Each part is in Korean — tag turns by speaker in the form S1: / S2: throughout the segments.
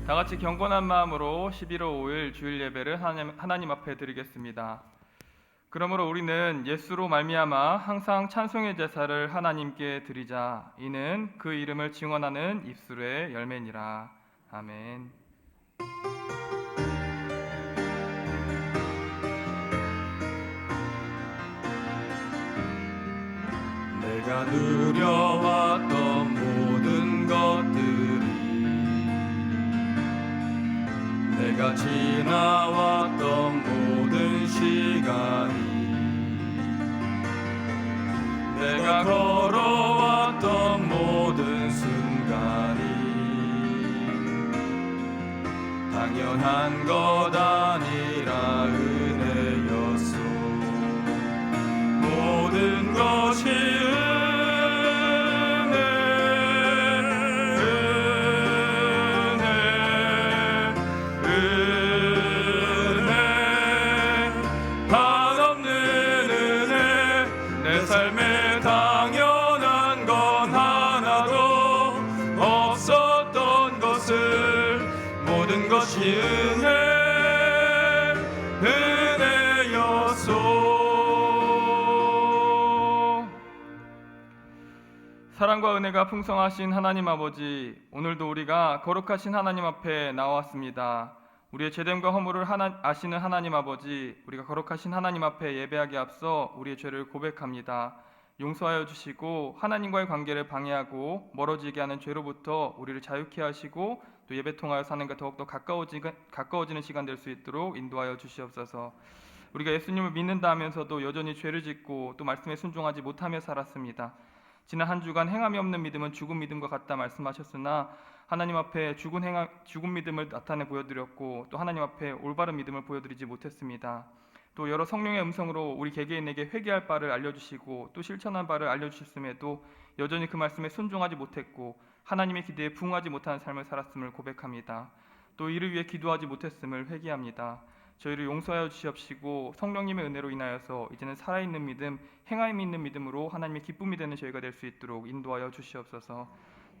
S1: 다 같이 경건한 마음으로 11월 5일 주일 예배를 하나님 앞에 드리겠습니다. 그러므로 우리는 예수로 말미암아 항상 찬송의 제사를 하나님께 드리자. 이는 그 이름을 증언하는 입술의 열매니라. 아멘.
S2: 내가 누려왔던 모든 것들이, 내가 지나왔던 모든 시간이, 내가 걸어왔던 모든 순간이 당연한 것 아니라 은혜였소. 모든 것이 삶에 당연한 건 하나도 없었던 것을 모든 것이 은혜였소.
S1: 사랑과 은혜가 풍성하신 하나님 아버지, 오늘도 우리가 거룩하신 하나님 앞에 나왔습니다. 우리의 죄됨과 허물을 아시는 하나님 아버지, 우리가 거룩하신 하나님 앞에 예배하기 앞서 우리의 죄를 고백합니다. 용서하여 주시고 하나님과의 관계를 방해하고 멀어지게 하는 죄로부터 우리를 자유케 하시고 또 예배 통하여 사는가 더욱더 가까워지는 시간 될 수 있도록 인도하여 주시옵소서. 우리가 예수님을 믿는다 하면서도 여전히 죄를 짓고 또 말씀에 순종하지 못하며 살았습니다. 지난 한 주간 행함이 없는 믿음은 죽은 믿음과 같다 말씀하셨으나 하나님 앞에 죽은 믿음을 나타내 보여드렸고 또 하나님 앞에 올바른 믿음을 보여드리지 못했습니다. 또 여러 성령의 음성으로 우리 개개인에게 회개할 바를 알려주시고 또 실천할 바를 알려주셨음에도 여전히 그 말씀에 순종하지 못했고 하나님의 기대에 부응하지 못하는 삶을 살았음을 고백합니다. 또 이를 위해 기도하지 못했음을 회개합니다. 저희를 용서하여 주시옵시고 성령님의 은혜로 인하여서 이제는 살아있는 믿음, 행함이 있는 믿음으로 하나님의 기쁨이 되는 저희가 될 수 있도록 인도하여 주시옵소서.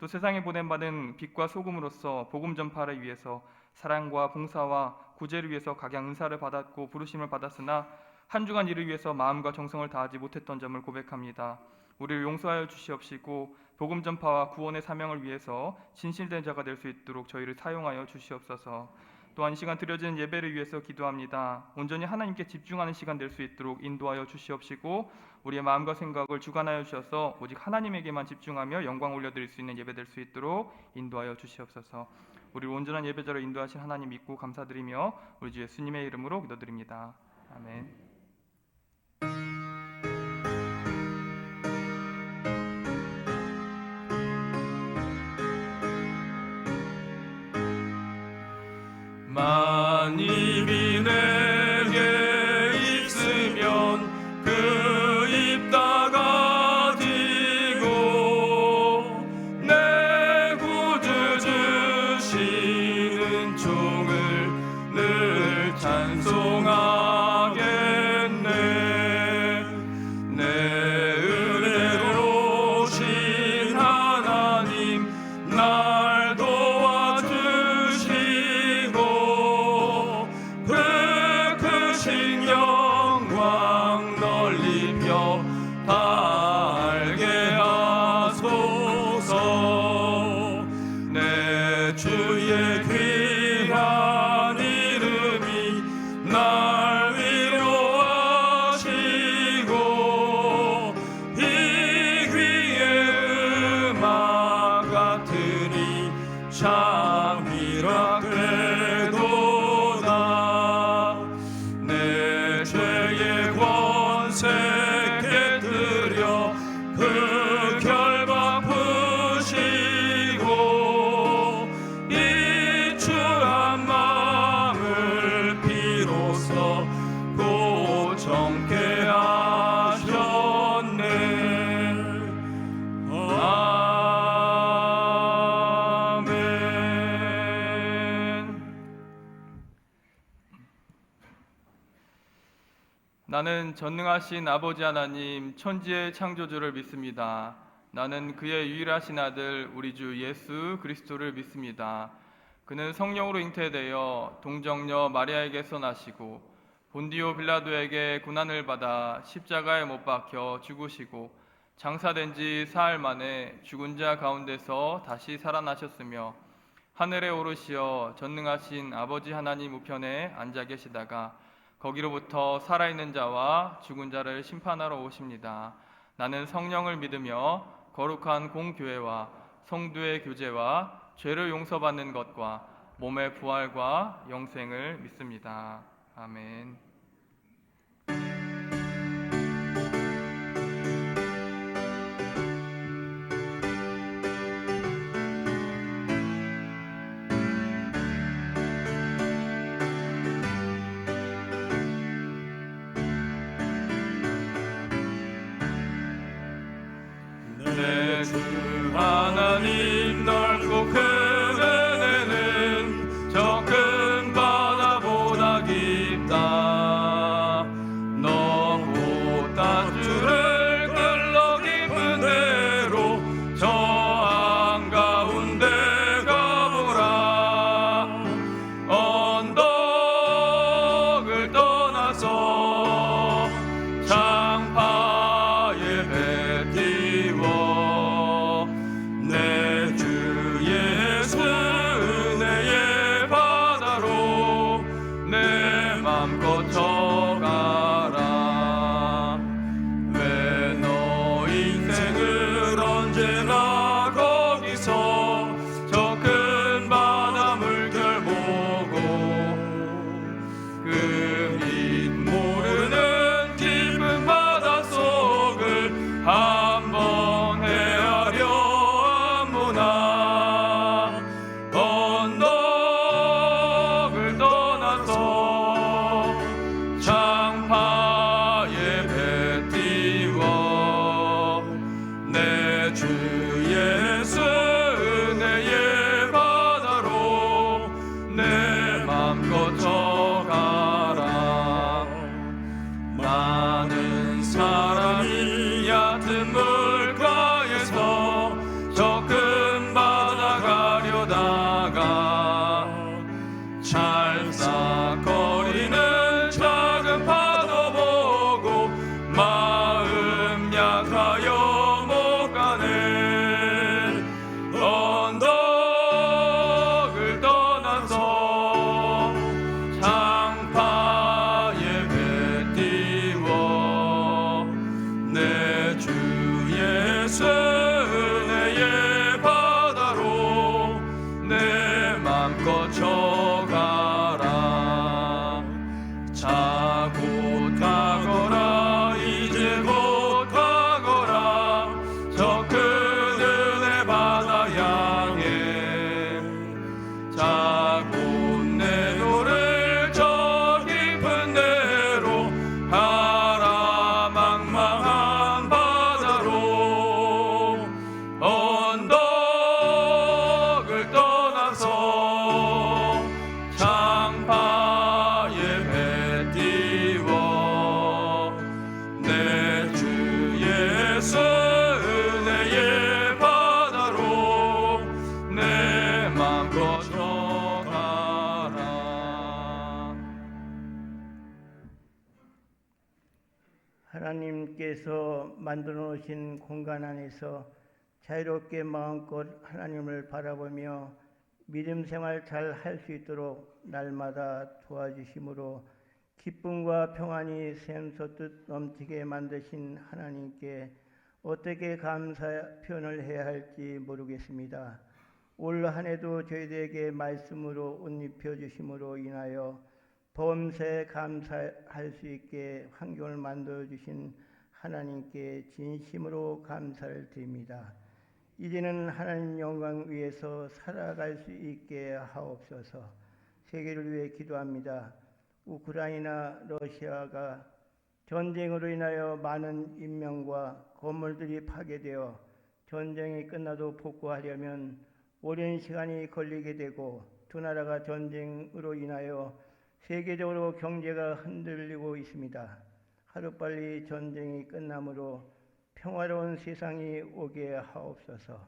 S1: 또 세상에 보냄받은 빛과 소금으로서 복음 전파를 위해서 사랑과 봉사와 구제를 위해서 각양 은사를 받았고 부르심을 받았으나 한 주간 이를 위해서 마음과 정성을 다하지 못했던 점을 고백합니다. 우리를 용서하여 주시옵시고 복음 전파와 구원의 사명을 위해서 진실된 자가 될 수 있도록 저희를 사용하여 주시옵소서. 또한 이 시간 드려지는 예배를 위해서 기도합니다. 온전히 하나님께 집중하는 시간 될 수 있도록 인도하여 주시옵시고 우리의 마음과 생각을 주관하여 주셔서 오직 하나님에게만 집중하며 영광 올려드릴 수 있는 예배 될 수 있도록 인도하여 주시옵소서. 우리를 온전한 예배자로 인도하신 하나님 믿고 감사드리며 우리 주 예수님의 이름으로 기도드립니다. 아멘.
S2: 만입이 내게 있으면 그 입 다 가지고 내 구주 주시는 종을 늘 찬송하겠네. 내 은혜로우신 하나님 날 도와주시고 크신 영광 널리 펴 알게 하소서. 내 주의 귀한 이름이 날 위로하시고 이 귀의 음악 같으니 참 희락되도다. 내 죄의 권세 깨뜨려 그 결박 푸시고 이 추한 마음을 비로소 고정케 하셨네.
S1: 나는 전능하신 아버지 하나님 천지의 창조주를 믿습니다. 나는 그의 유일하신 아들 우리 주 예수 그리스도를 믿습니다. 그는 성령으로 잉태되어 동정녀 마리아에게서 나시고 본디오 빌라도에게 고난을 받아 십자가에 못 박혀 죽으시고 장사된 지 사흘 만에 죽은 자 가운데서 다시 살아나셨으며 하늘에 오르시어 전능하신 아버지 하나님 우편에 앉아 계시다가 거기로부터 살아있는 자와 죽은 자를 심판하러 오십니다. 나는 성령을 믿으며 거룩한 공교회와 성도의 교제와 죄를 용서받는 것과 몸의 부활과 영생을 믿습니다. 아멘.
S2: 내 주 하나님 넓고 큰 은혜는 저 큰 바다보다 깊다. 너무 딴줄을 끌러 깊은 대로 저 한가운데 가보라. 언덕을 떠나서 장파에 배 띄워 내 주 예수 은혜의 바다로 내 맘 거쳐가라. 왜 너 인생을 언제나 거기서 저 큰 바다 물결 보고 그 밑 모르는 깊은 바닷속을 한번 헤아려 안보나. 언덕을 떠나서 장파에 배 띄워 내 주 예수 은혜의 바다로 내 맘 거쳐가라. 많은 사람이 얕은 물가에서 저 큰 바다 가려다가 찰싹거리는 작은 파도 보고 마음 약하여 못 가네. 언덕을 떠나서 장파에 배 띄워 내 주 예수 은혜의 바다로 내 맘 거쳐가라. 자고 타거라 이제 곧 가거라 저 큰 은혜 바다 향해. 자고 내 노를 저 깊은 데로 가라. 망망한 바다로 언덕을 떠나서 장파에 배 띄워 내 주 예수 은혜의 바다로 내 맘 거쳐가라.
S3: 하나님께서 만들어 놓으신 공간 안에서 자유롭게 마음껏 하나님을 바라보며 믿음 생활 잘 할 수 있도록 날마다 도와주심으로 기쁨과 평안이 샘솟듯 넘치게 만드신 하나님께 어떻게 감사 표현을 해야 할지 모르겠습니다. 올 한 해도 저희들에게 말씀으로 옷 입혀주심으로 인하여 범세 감사할 수 있게 환경을 만들어주신 하나님께 진심으로 감사를 드립니다. 이제는 하나님 영광 위에서 살아갈 수 있게 하옵소서. 세계를 위해 기도합니다. 우크라이나 러시아가 전쟁으로 인하여 많은 인명과 건물들이 파괴되어 전쟁이 끝나도 복구하려면 오랜 시간이 걸리게 되고 두 나라가 전쟁으로 인하여 세계적으로 경제가 흔들리고 있습니다. 하루빨리 전쟁이 끝나므로 평화로운 세상이 오게 하옵소서.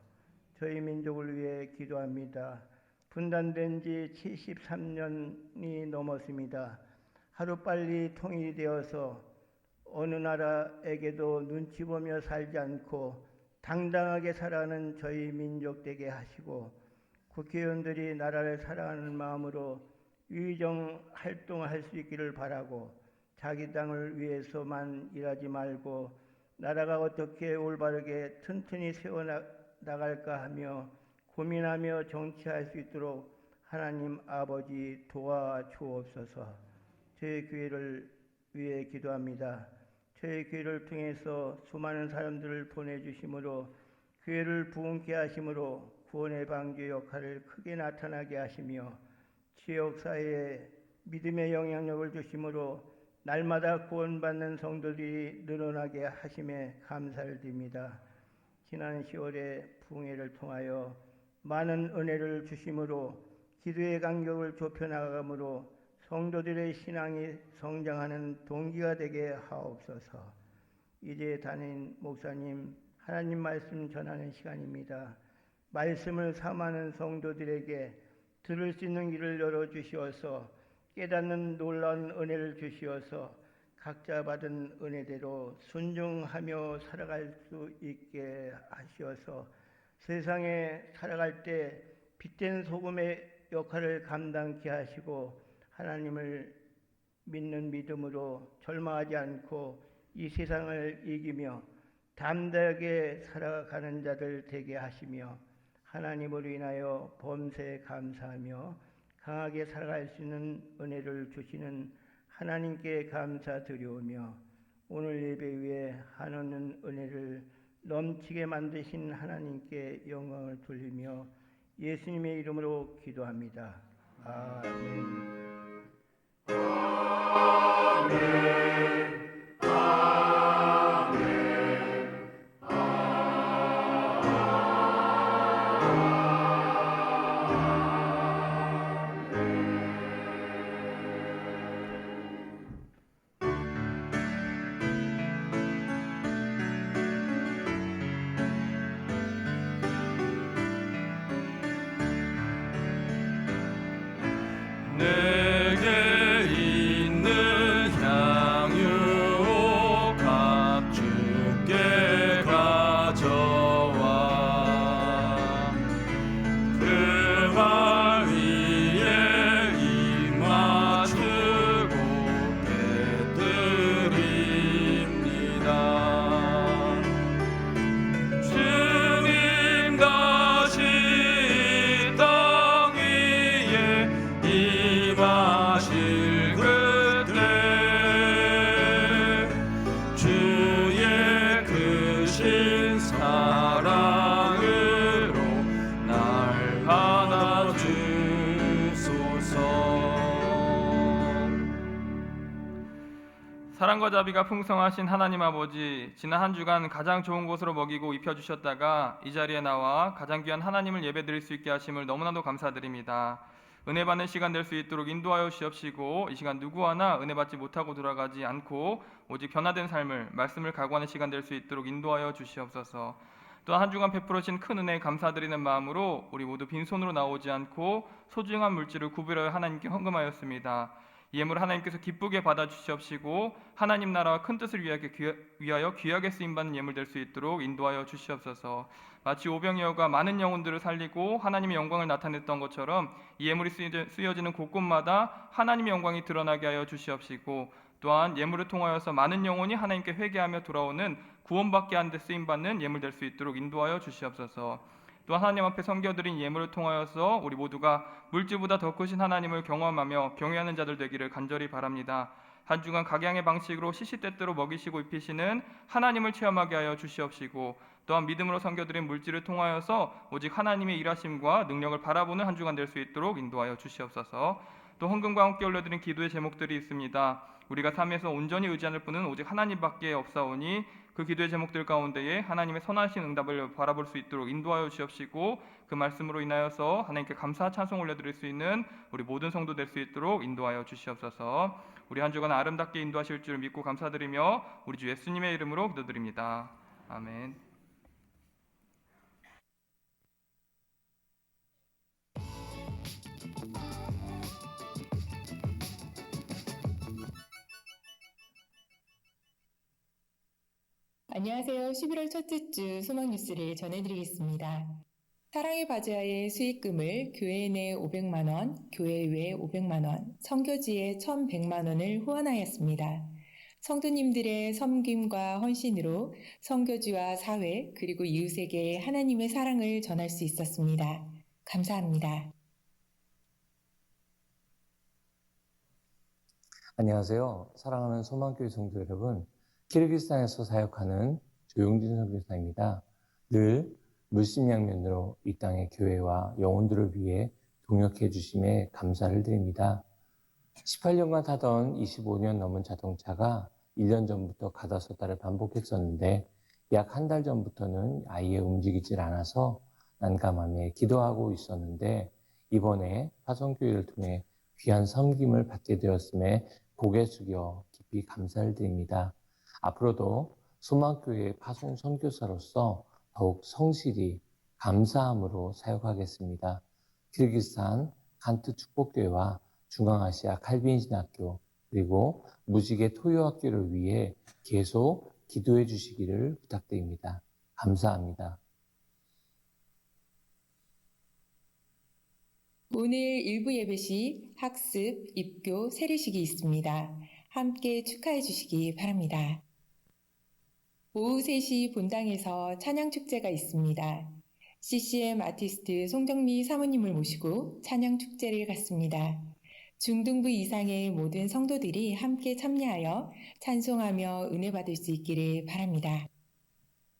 S3: 저희 민족을 위해 기도합니다. 분단된 지 73년이 넘었습니다. 하루빨리 통일이 되어서 어느 나라에게도 눈치 보며 살지 않고 당당하게 살아가는 저희 민족 되게 하시고, 국회의원들이 나라를 사랑하는 마음으로 의정 활동할 수 있기를 바라고, 자기 당을 위해서만 일하지 말고 나라가 어떻게 올바르게 튼튼히 세워나갈까 하며 고민하며 정치할 수 있도록 하나님 아버지 도와주옵소서. 저희 교회를 위해 기도합니다. 저희 교회를 통해서 수많은 사람들을 보내주심으로, 교회를 부흥케 하심으로 구원의 방주의 역할을 크게 나타나게 하시며, 지역사회에 믿음의 영향력을 주심으로 날마다 구원받는 성도들이 늘어나게 하심에 감사를 드립니다. 지난 10월에 부흥회를 통하여 많은 은혜를 주심으로 기도의 간격을 좁혀나가므로 성도들의 신앙이 성장하는 동기가 되게 하옵소서. 이제 담임 목사님 하나님 말씀 전하는 시간입니다. 말씀을 삼하는 성도들에게 들을 수 있는 길을 열어주시어서 깨닫는 놀라운 은혜를 주시어서 각자 받은 은혜대로 순종하며 살아갈 수 있게 하시어서 세상에 살아갈 때 빛된 소금의 역할을 감당케 하시고, 하나님을 믿는 믿음으로 절망하지 않고 이 세상을 이기며 담대하게 살아가는 자들 되게 하시며, 하나님으로 인하여 범사에 감사하며 강하게 살아갈 수 있는 은혜를 주시는 하나님께 감사드리오며, 오늘 예배 위에 한없는 은혜를 넘치게 만드신 하나님께 영광을 돌리며 예수님의 이름으로 기도합니다. 아멘.
S2: 내게 있는 향유 값주께 가져와 그 발 위에 입맞추고 깨뜨립니다. 주님 다시 이 땅 위에 임하실 그때 주의 크신 사랑으로 날 받아주소서.
S1: 사랑과 자비가 풍성하신 하나님 아버지, 지난 한 주간 가장 좋은 곳으로 먹이고 입혀주셨다가 이 자리에 나와 가장 귀한 하나님을 예배드릴 수 있게 하심을 너무나도 감사드립니다. 은혜 받는 시간 될 수 있도록 인도하여 주시옵시고, 이 시간 누구 하나 은혜 받지 못하고 돌아가지 않고 오직 변화된 삶을, 말씀을 각오하는 시간 될 수 있도록 인도하여 주시옵소서. 또한 한 주간 베풀어 주신 큰 은혜에 감사드리는 마음으로 우리 모두 빈손으로 나오지 않고 소중한 물질을 구별하여 하나님께 헌금하였습니다. 이 예물을 하나님께서 기쁘게 받아주시옵시고 하나님 나라와 큰 뜻을 위하여 귀하게 쓰임받는 예물 될 수 있도록 인도하여 주시옵소서. 마치 오병이어가 많은 영혼들을 살리고 하나님의 영광을 나타냈던 것처럼 이 예물이 쓰여지는 곳곳마다 하나님의 영광이 드러나게 하여 주시옵시고, 또한 예물을 통하여서 많은 영혼이 하나님께 회개하며 돌아오는 구원받게 하는 데 쓰임받는 예물 될 수 있도록 인도하여 주시옵소서. 또 하나님 앞에 섬겨드린 예물을 통하여서 우리 모두가 물질보다 더 크신 하나님을 경험하며 경외하는 자들 되기를 간절히 바랍니다. 한 주간 각양의 방식으로 시시때때로 먹이시고 입히시는 하나님을 체험하게 하여 주시옵시고, 또한 믿음으로 섬겨드린 물질을 통하여서 오직 하나님의 일하심과 능력을 바라보는 한 주간 될 수 있도록 인도하여 주시옵소서. 또 헌금과 함께 올려드린 기도의 제목들이 있습니다. 우리가 삶에서 온전히 의지할 분은 오직 하나님밖에 없사오니 그 기도의 제목들 가운데에 하나님의 선하신 응답을 바라볼 수 있도록 인도하여 주옵시고, 그 말씀으로 인하여서 하나님께 감사 찬송 올려드릴 수 있는 우리 모든 성도 될 수 있도록 인도하여 주시옵소서. 우리 한 주간 아름답게 인도하실 줄 믿고 감사드리며 우리 주 예수님의 이름으로 기도드립니다. 아멘.
S4: 안녕하세요. 11월 첫째 주 소망 뉴스를 전해드리겠습니다. 사랑의 바지아의 수익금을 교회 내 500만 원, 교회 외 500만 원, 선교지에 1,100만 원을 후원하였습니다. 성도님들의 섬김과 헌신으로 선교지와 사회 그리고 이웃에게 하나님의 사랑을 전할 수 있었습니다. 감사합니다.
S5: 안녕하세요. 사랑하는 소망교회 성도 여러분, 키르기스탄에서 사역하는 조용진 선교사입니다. 늘 물심양면으로 이 땅의 교회와 영혼들을 위해 동역해 주심에 감사를 드립니다. 18년간 타던 25년 넘은 자동차가 1년 전부터 가다섰다를 반복했었는데 약 한 달 전부터는 아예 움직이질 않아서 난감함에 기도하고 있었는데 이번에 화성교회를 통해 귀한 섬김을 받게 되었음에 고개 숙여 깊이 감사를 드립니다. 앞으로도 소망교회 파송 선교사로서 더욱 성실히 감사함으로 사역하겠습니다. 키르기스탄 간트 축복교회와 중앙아시아 칼빈신학교 그리고 무지개 토요학교를 위해 계속 기도해 주시기를 부탁드립니다. 감사합니다.
S4: 오늘 일부 예배 시 학습, 입교, 세례식이 있습니다. 함께 축하해 주시기 바랍니다. 오후 3시 본당에서 찬양축제가 있습니다. CCM 아티스트 송정미 사모님을 모시고 찬양축제를 갖습니다. 중등부 이상의 모든 성도들이 함께 참여하여 찬송하며 은혜 받을 수 있기를 바랍니다.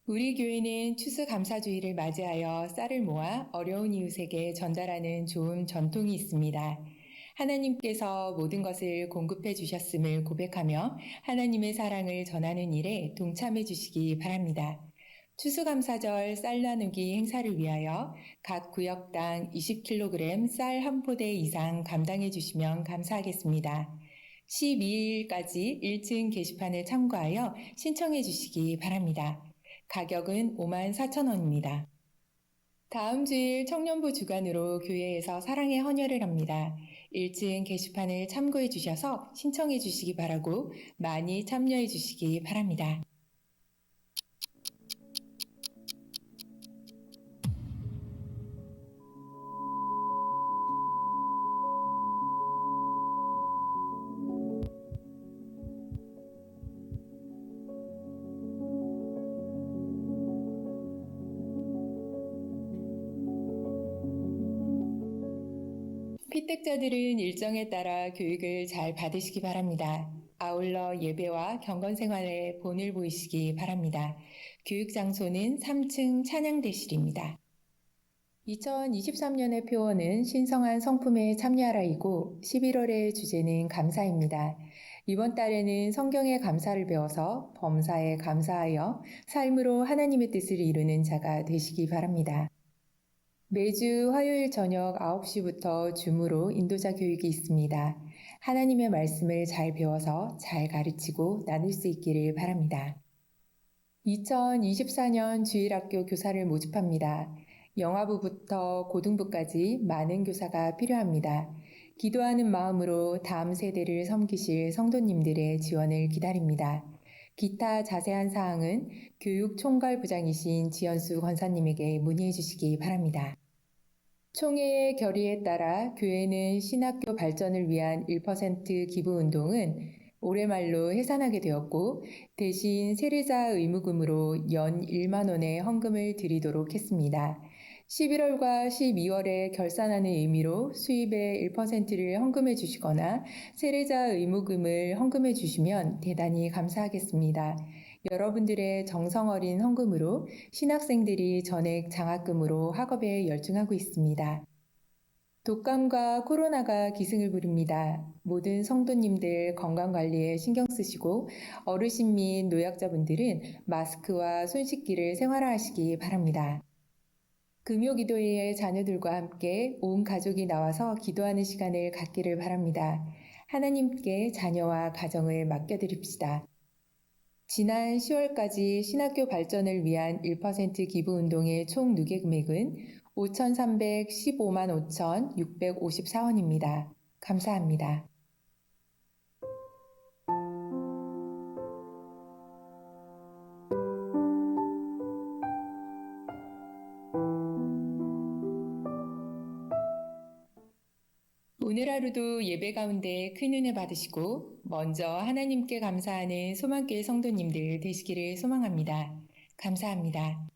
S4: 우리 교회는 추수감사주의를 맞이하여 쌀을 모아 어려운 이웃에게 전달하는 좋은 전통이 있습니다. 하나님께서 모든 것을 공급해 주셨음을 고백하며 하나님의 사랑을 전하는 일에 동참해 주시기 바랍니다. 추수감사절 쌀 나누기 행사를 위하여 각 구역당 20kg 쌀 한 포대 이상 감당해 주시면 감사하겠습니다. 12일까지 1층 게시판을 참고하여 신청해 주시기 바랍니다. 가격은 54,000원입니다. 다음 주일 청년부 주간으로 교회에서 사랑의 헌혈을 합니다. 1층 게시판을 참고해 주셔서 신청해 주시기 바라고 많이 참여해 주시기 바랍니다. 피택자들은 일정에 따라 교육을 잘 받으시기 바랍니다. 아울러 예배와 경건생활에 본을 보이시기 바랍니다. 교육 장소는 3층 찬양대실입니다. 2023년의 표어는 신성한 성품에 참여하라이고 11월의 주제는 감사입니다. 이번 달에는 성경의 감사를 배워서 범사에 감사하여 삶으로 하나님의 뜻을 이루는 자가 되시기 바랍니다. 매주 화요일 저녁 9시부터 줌으로 인도자 교육이 있습니다. 하나님의 말씀을 잘 배워서 잘 가르치고 나눌 수 있기를 바랍니다. 2024년 주일학교 교사를 모집합니다. 영아부부터 고등부까지 많은 교사가 필요합니다. 기도하는 마음으로 다음 세대를 섬기실 성도님들의 지원을 기다립니다. 기타 자세한 사항은 교육총괄부장이신 지연수 권사님에게 문의해 주시기 바랍니다. 총회의 결의에 따라 교회는 신학교 발전을 위한 1% 기부 운동은 올해 말로 해산하게 되었고 대신 세례자 의무금으로 연 1만 원의 헌금을 드리도록 했습니다. 11월과 12월에 결산하는 의미로 수입의 1%를 헌금해 주시거나 세례자 의무금을 헌금해 주시면 대단히 감사하겠습니다. 여러분들의 정성 어린 헌금으로 신학생들이 전액 장학금으로 학업에 열중하고 있습니다. 독감과 코로나가 기승을 부립니다. 모든 성도님들 건강관리에 신경 쓰시고 어르신 및 노약자분들은 마스크와 손 씻기를 생활화하시기 바랍니다. 금요기도회의 자녀들과 함께 온 가족이 나와서 기도하는 시간을 갖기를 바랍니다. 하나님께 자녀와 가정을 맡겨드립시다. 지난 10월까지 신학교 발전을 위한 1% 기부운동의 총 누계 금액은 5,315만 5,654원입니다. 감사합니다. 오늘 하루도 예배 가운데 큰 은혜 받으시고 먼저 하나님께 감사하는 소망교회 성도님들 되시기를 소망합니다. 감사합니다.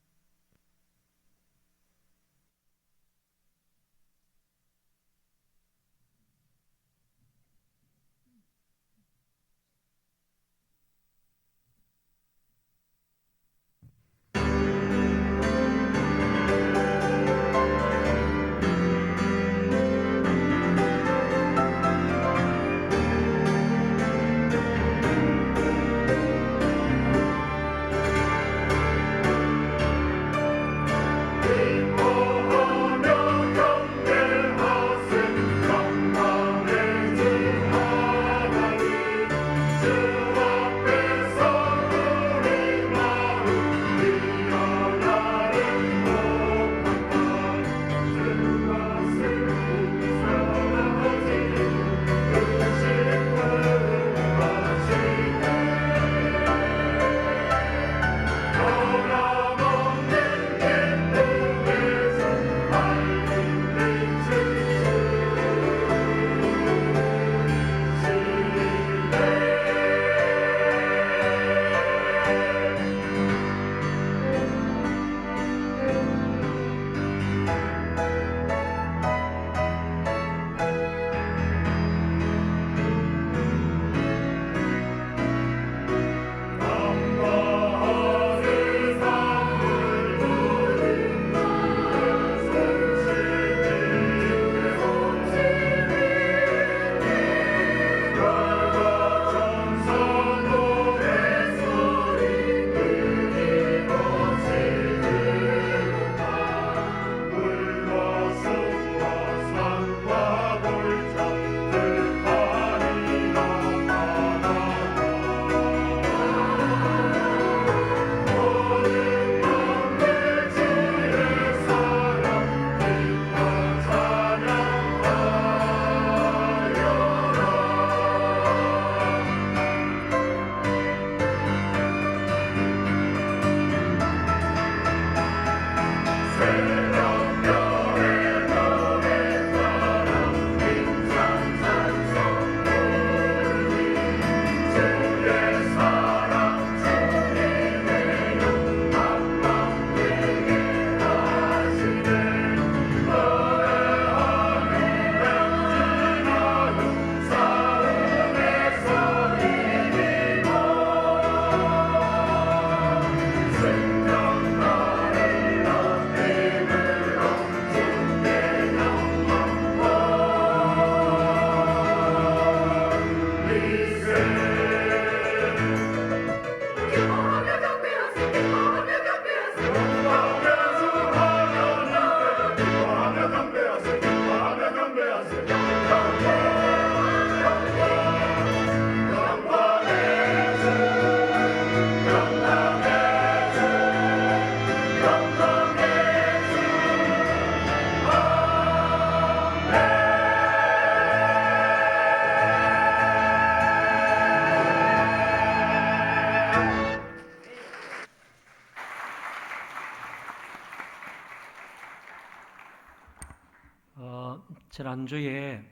S6: 지난주에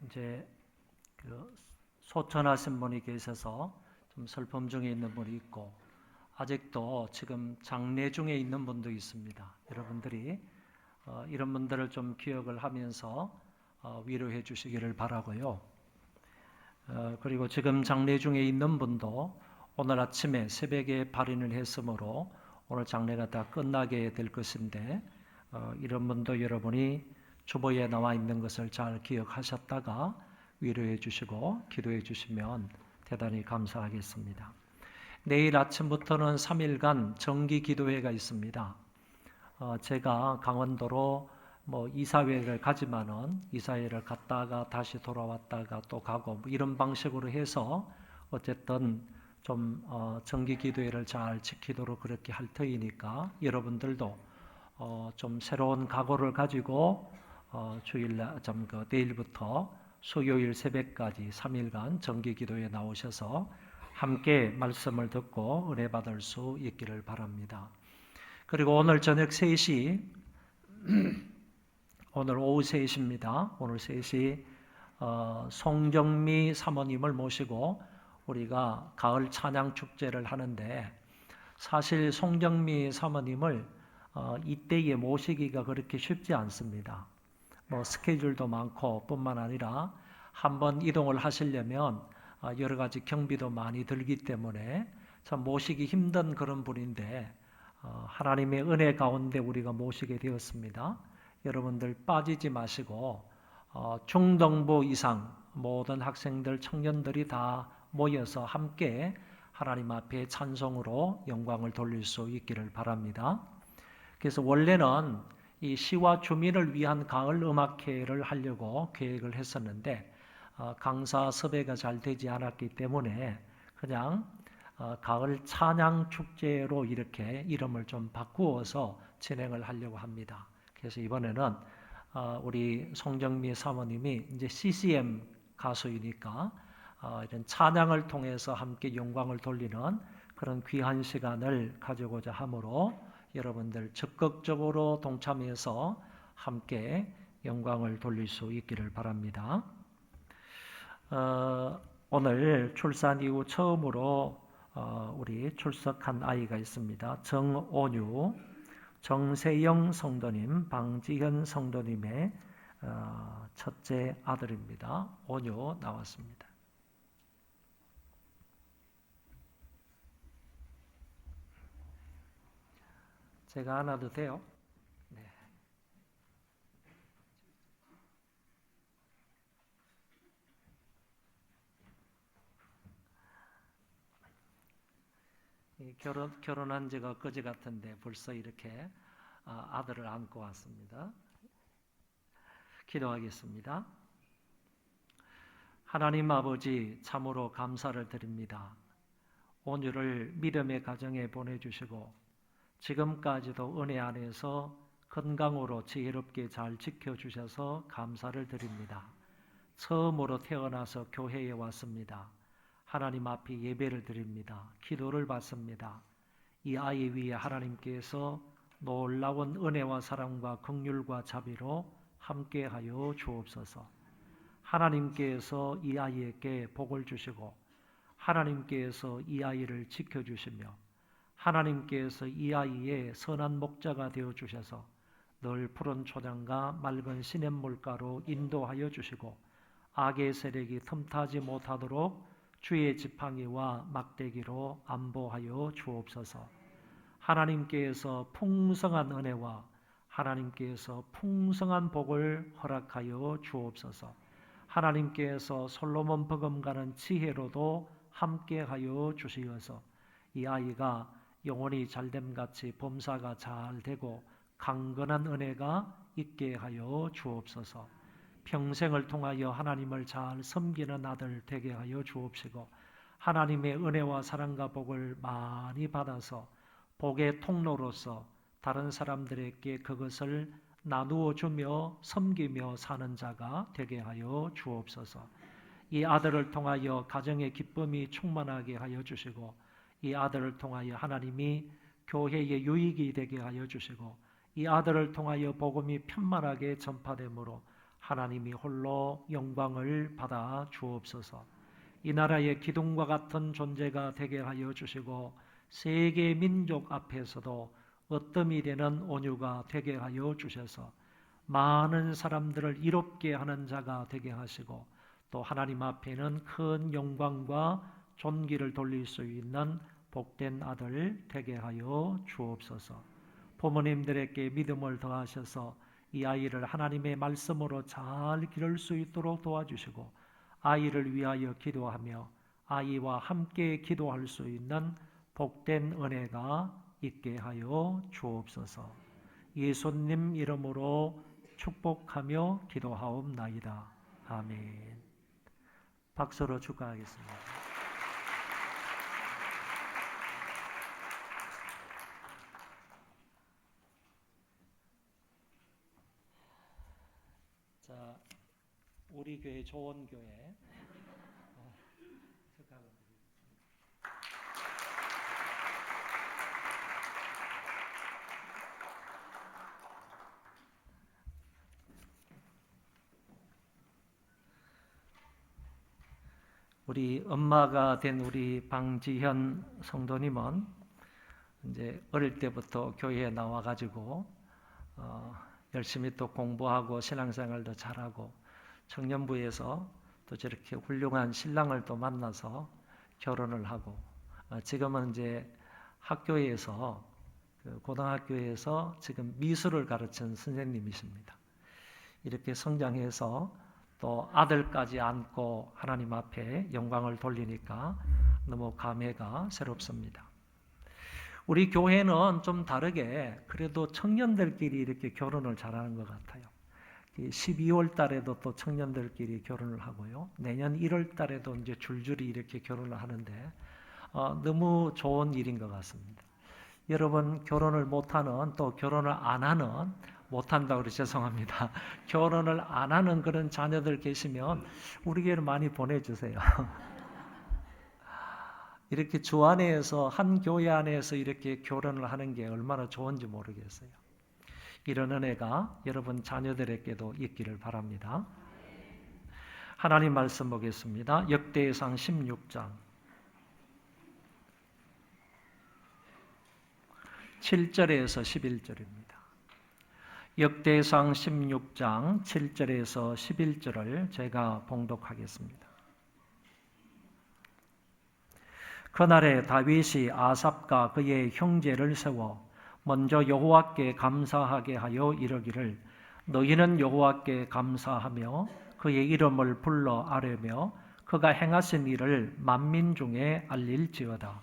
S6: 이제 소천하신 분이 계셔서 좀 슬픔 중에 있는 분이 있고 아직도 지금 장례 중에 있는 분도 있습니다. 여러분들이 이런 분들을 좀 기억을 하면서 위로해 주시기를 바라고요. 그리고 지금 장례 중에 있는 분도 오늘 아침에 새벽에 발인을 했으므로 오늘 장례가 다 끝나게 될 것인데 이런 분도 여러분이 주보에 나와 있는 것을 잘 기억하셨다가 위로해 주시고 기도해 주시면 대단히 감사하겠습니다. 내일 아침부터는 3일간 정기 기도회가 있습니다. 제가 강원도로 이사회를 가지만은 이사회를 갔다가 다시 돌아왔다가 또 가고 이런 방식으로 해서 어쨌든 좀 정기 기도회를 잘 지키도록 그렇게 할 터이니까 여러분들도 좀 새로운 각오를 가지고 주일날 내일부터 수요일 새벽까지 3일간 정기 기도에 나오셔서 함께 말씀을 듣고 은혜 받을 수 있기를 바랍니다. 그리고 오늘 저녁 3시 오늘 오후 3시입니다. 오늘 3시 송정미 사모님을 모시고 우리가 가을 찬양 축제를 하는데, 사실 송정미 사모님을 이때에 모시기가 그렇게 쉽지 않습니다. 스케줄도 많고 뿐만 아니라 한번 이동을 하시려면 여러 가지 경비도 많이 들기 때문에 참 모시기 힘든 그런 분인데, 하나님의 은혜 가운데 우리가 모시게 되었습니다. 여러분들 빠지지 마시고 중등부 이상 모든 학생들, 청년들이 다 모여서 함께 하나님 앞에 찬송으로 영광을 돌릴 수 있기를 바랍니다. 그래서 원래는 이 시와 주민을 위한 가을 음악회를 하려고 계획을 했었는데 강사 섭외가 잘 되지 않았기 때문에 그냥 가을 찬양 축제로 이렇게 이름을 좀 바꾸어서 진행을 하려고 합니다. 그래서 이번에는 우리 송정미 사모님이 이제 CCM 가수이니까 이런 찬양을 통해서 함께 영광을 돌리는 그런 귀한 시간을 가져고자 하므로 여러분들 적극적으로 동참해서 함께 영광을 돌릴 수 있기를 바랍니다. 오늘 출산 이후 처음으로 우리 출석한 아이가 있습니다. 정온유, 정세영 성도님, 방지현 성도님의 첫째 아들입니다. 온유 나왔습니다. 제가 안아도 돼요? 네. 결혼한 지가 그제 같은데 벌써 이렇게 아들을 안고 왔습니다. 기도하겠습니다. 하나님 아버지, 참으로 감사를 드립니다. 온유를 믿음의 가정에 보내주시고 지금까지도 은혜 안에서 건강으로 지혜롭게 잘 지켜주셔서 감사를 드립니다. 처음으로 태어나서 교회에 왔습니다. 하나님 앞에 예배를 드립니다. 기도를 받습니다. 이 아이 위에 하나님께서 놀라운 은혜와 사랑과 긍휼과 자비로 함께하여 주옵소서. 하나님께서 이 아이에게 복을 주시고 하나님께서 이 아이를 지켜주시며 하나님께서 이 아이의 선한 목자가 되어주셔서 늘 푸른 초장과 맑은 시냇물가로 인도하여 주시고 악의 세력이 틈타지 못하도록 주의 지팡이와 막대기로 안보하여 주옵소서. 하나님께서 풍성한 은혜와 하나님께서 풍성한 복을 허락하여 주옵소서. 하나님께서 솔로몬 버금가는 지혜로도 함께하여 주시어서 이 아이가 영혼이 잘됨같이 범사가 잘 되고 강건한 은혜가 있게 하여 주옵소서. 평생을 통하여 하나님을 잘 섬기는 아들 되게 하여 주옵시고 하나님의 은혜와 사랑과 복을 많이 받아서 복의 통로로서 다른 사람들에게 그것을 나누어 주며 섬기며 사는 자가 되게 하여 주옵소서. 이 아들을 통하여 가정의 기쁨이 충만하게 하여 주시고 이 아들을 통하여 하나님이 교회의 유익이 되게 하여 주시고 이 아들을 통하여 복음이 편만하게 전파되므로 하나님이 홀로 영광을 받아 주옵소서. 이 나라의 기둥과 같은 존재가 되게 하여 주시고 세계 민족 앞에서도 어뜸이 되는 온유가 되게 하여 주셔서 많은 사람들을 이롭게 하는 자가 되게 하시고 또 하나님 앞에는 큰 영광과 존귀를 돌릴 수 있는 복된 아들 되게 하여 주옵소서. 부모님들에게 믿음을 더하셔서 이 아이를 하나님의 말씀으로 잘 기를 수 있도록 도와주시고 아이를 위하여 기도하며 아이와 함께 기도할 수 있는 복된 은혜가 있게 하여 주옵소서. 예수님 이름으로 축복하며 기도하옵나이다. 아멘. 박수로 축하하겠습니다. 자, 우리 교회 좋은 교회 축하합니다. 우리 엄마가 된 우리 방지현 성도님은 이제 어릴 때부터 교회에 나와가지고 열심히 또 공부하고 신앙생활도 잘하고 청년부에서 또 저렇게 훌륭한 신랑을 또 만나서 결혼을 하고 지금은 이제 학교에서 고등학교에서 지금 미술을 가르치는 선생님이십니다. 이렇게 성장해서 또 아들까지 안고 하나님 앞에 영광을 돌리니까 너무 감회가 새롭습니다. 우리 교회는 좀 다르게 그래도 청년들끼리 이렇게 결혼을 잘하는 것 같아요. 12월 달에도 또 청년들끼리 결혼을 하고요. 내년 1월 달에도 이제 줄줄이 이렇게 결혼을 하는데 너무 좋은 일인 것 같습니다. 여러분 결혼을 못하는 또 결혼을 안 하는 못한다고 그래서 죄송합니다. 결혼을 안 하는 그런 자녀들 계시면 우리 교회로 많이 보내주세요. 이렇게 주 안에서 한 교회 안에서 이렇게 결혼을 하는 게 얼마나 좋은지 모르겠어요. 이런 은혜가 여러분 자녀들에게도 있기를 바랍니다. 하나님 말씀 보겠습니다. 역대상 16장 7절에서 11절입니다. 역대상 16장 7절에서 11절을 제가 봉독하겠습니다. 그날에 다윗이 아삽과 그의 형제를 세워 먼저 여호와께 감사하게 하여 이르기를 너희는 여호와께 감사하며 그의 이름을 불러 아뢰며 그가 행하신 일을 만민 중에 알릴지어다.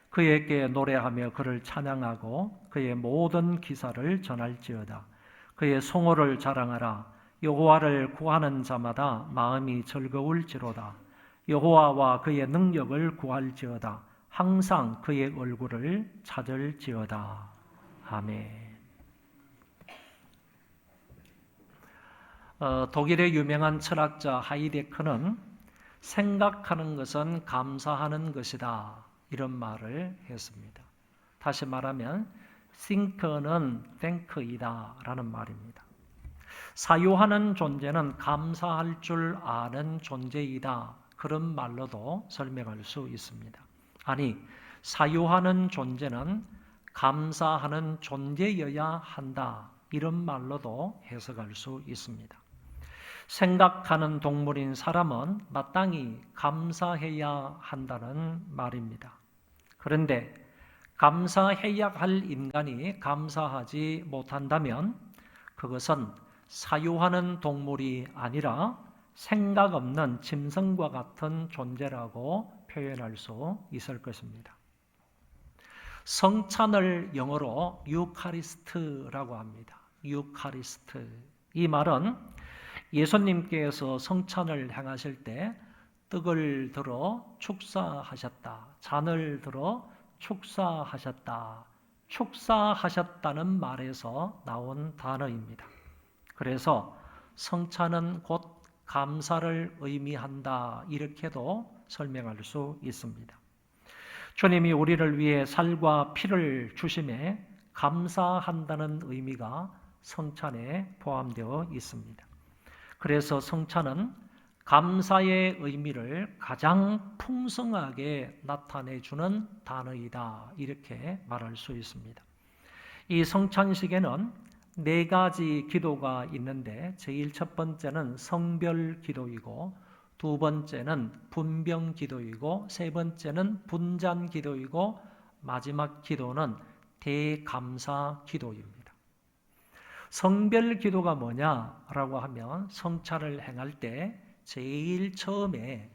S6: 그에게 노래하며 그를 찬양하고 그의 모든 기사를 전할지어다. 그의 성호를 자랑하라. 여호와를 구하는 자마다 마음이 즐거울지로다. 여호와와 그의 능력을 구할지어다. 항상 그의 얼굴을 찾을지어다. 아멘. 독일의 유명한 철학자 하이데크는 생각하는 것은 감사하는 것이다 이런 말을 했습니다. 다시 말하면 think는 thank이다 라는 말입니다. 사유하는 존재는 감사할 줄 아는 존재이다 그런 말로도 설명할 수 있습니다. 아니, 사유하는 존재는 감사하는 존재여야 한다 이런 말로도 해석할 수 있습니다. 생각하는 동물인 사람은 마땅히 감사해야 한다는 말입니다. 그런데 감사해야 할 인간이 감사하지 못한다면 그것은 사유하는 동물이 아니라 생각 없는 짐승과 같은 존재라고 표현할 수 있을 것입니다. 성찬을 영어로 유카리스트라고 합니다. 유카리스트. 이 말은 예수님께서 성찬을 행하실 때 떡을 들어 축사하셨다. 잔을 들어 축사하셨다. 축사하셨다는 말에서 나온 단어입니다. 그래서 성찬은 곧 감사를 의미한다. 이렇게도 설명할 수 있습니다. 주님이 우리를 위해 살과 피를 주심에 감사한다는 의미가 성찬에 포함되어 있습니다. 그래서 성찬은 감사의 의미를 가장 풍성하게 나타내주는 단어이다 이렇게 말할 수 있습니다. 이 성찬식에는 4가지 기도가 있는데 제일 첫 번째는 성별 기도이고 두 번째는 분병 기도이고 세 번째는 분잔 기도이고 마지막 기도는 대감사 기도입니다. 성별 기도가 뭐냐라고 하면 성찬을 행할 때 제일 처음에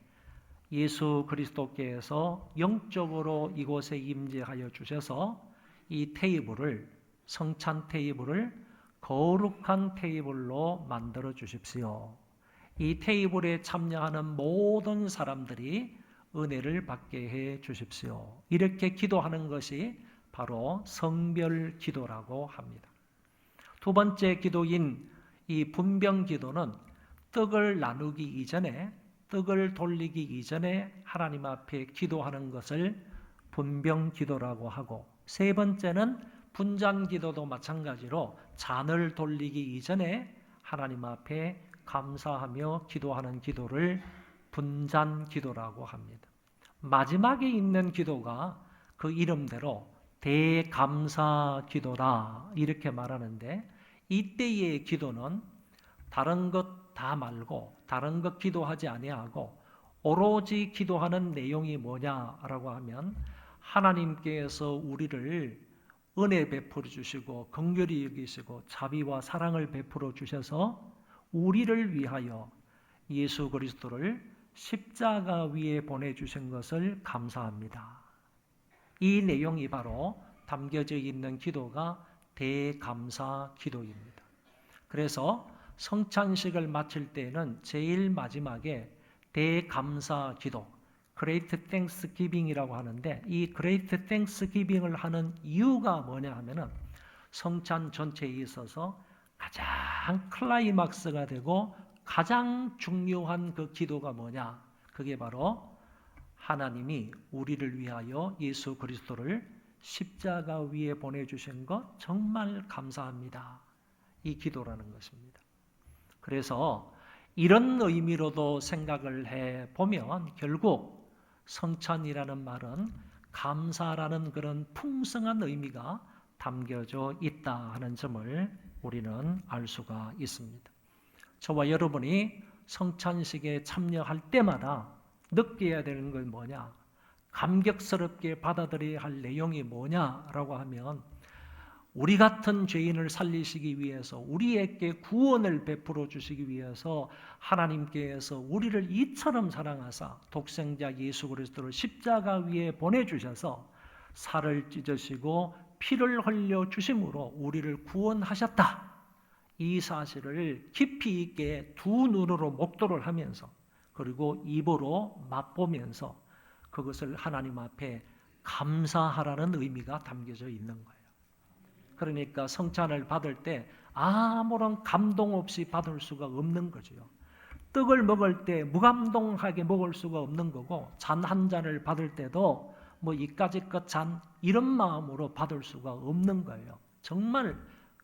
S6: 예수 그리스도께서 영적으로 이곳에 임재하여 주셔서 이 테이블을 성찬 테이블을 거룩한 테이블로 만들어 주십시오. 이 테이블에 참여하는 모든 사람들이 은혜를 받게 해 주십시오. 이렇게 기도하는 것이 바로 성별 기도라고 합니다. 두 번째 기도인 이 분병 기도는 떡을 나누기 이전에 떡을 돌리기 이전에 하나님 앞에 기도하는 것을 분병 기도라고 하고 세 번째는 분잔 기도도 마찬가지로 잔을 돌리기 이전에 하나님 앞에 감사하며 기도하는 기도를 분잔 기도라고 합니다. 마지막에 있는 기도가 그 이름대로 대감사 기도다 이렇게 말하는데, 이때의 기도는 다른 것 다 말고 다른 것 기도하지 아니하고 오로지 기도하는 내용이 뭐냐라고 하면, 하나님께서 우리를 은혜 베풀어 주시고 긍휼히 여기시고 자비와 사랑을 베풀어 주셔서 우리를 위하여 예수 그리스도를 십자가 위에 보내주신 것을 감사합니다. 이 내용이 바로 담겨져 있는 기도가 대감사 기도입니다. 그래서 성찬식을 마칠 때는 제일 마지막에 대감사 기도, Great Thanksgiving이라고 하는데, 이 Great Thanksgiving을 하는 이유가 뭐냐 하면은 성찬 전체에 있어서 가장 클라이막스가 되고 가장 중요한 그 기도가 뭐냐? 그게 바로 하나님이 우리를 위하여 예수 그리스도를 십자가 위에 보내주신 것 정말 감사합니다. 이 기도라는 것입니다. 그래서 이런 의미로도 생각을 해보면 결국 성찬이라는 말은 감사라는 그런 풍성한 의미가 담겨져 있다 하는 점을 우리는 알 수가 있습니다. 저와 여러분이 성찬식에 참여할 때마다 느껴야 되는 건 뭐냐? 감격스럽게 받아들여야 할 내용이 뭐냐라고 하면, 우리 같은 죄인을 살리시기 위해서, 우리에게 구원을 베풀어 주시기 위해서 하나님께서 우리를 이처럼 사랑하사 독생자 예수 그리스도를 십자가 위에 보내주셔서 살을 찢으시고 피를 흘려 주심으로 우리를 구원하셨다. 이 사실을 깊이 있게 두 눈으로 목도를 하면서, 그리고 입으로 맛보면서 그것을 하나님 앞에 감사하라는 의미가 담겨져 있는 거예요. 그러니까 성찬을 받을 때 아무런 감동 없이 받을 수가 없는 거죠. 떡을 먹을 때 무감동하게 먹을 수가 없는 거고, 잔 한 잔을 받을 때도 뭐 이까짓 잔 이런 마음으로 받을 수가 없는 거예요. 정말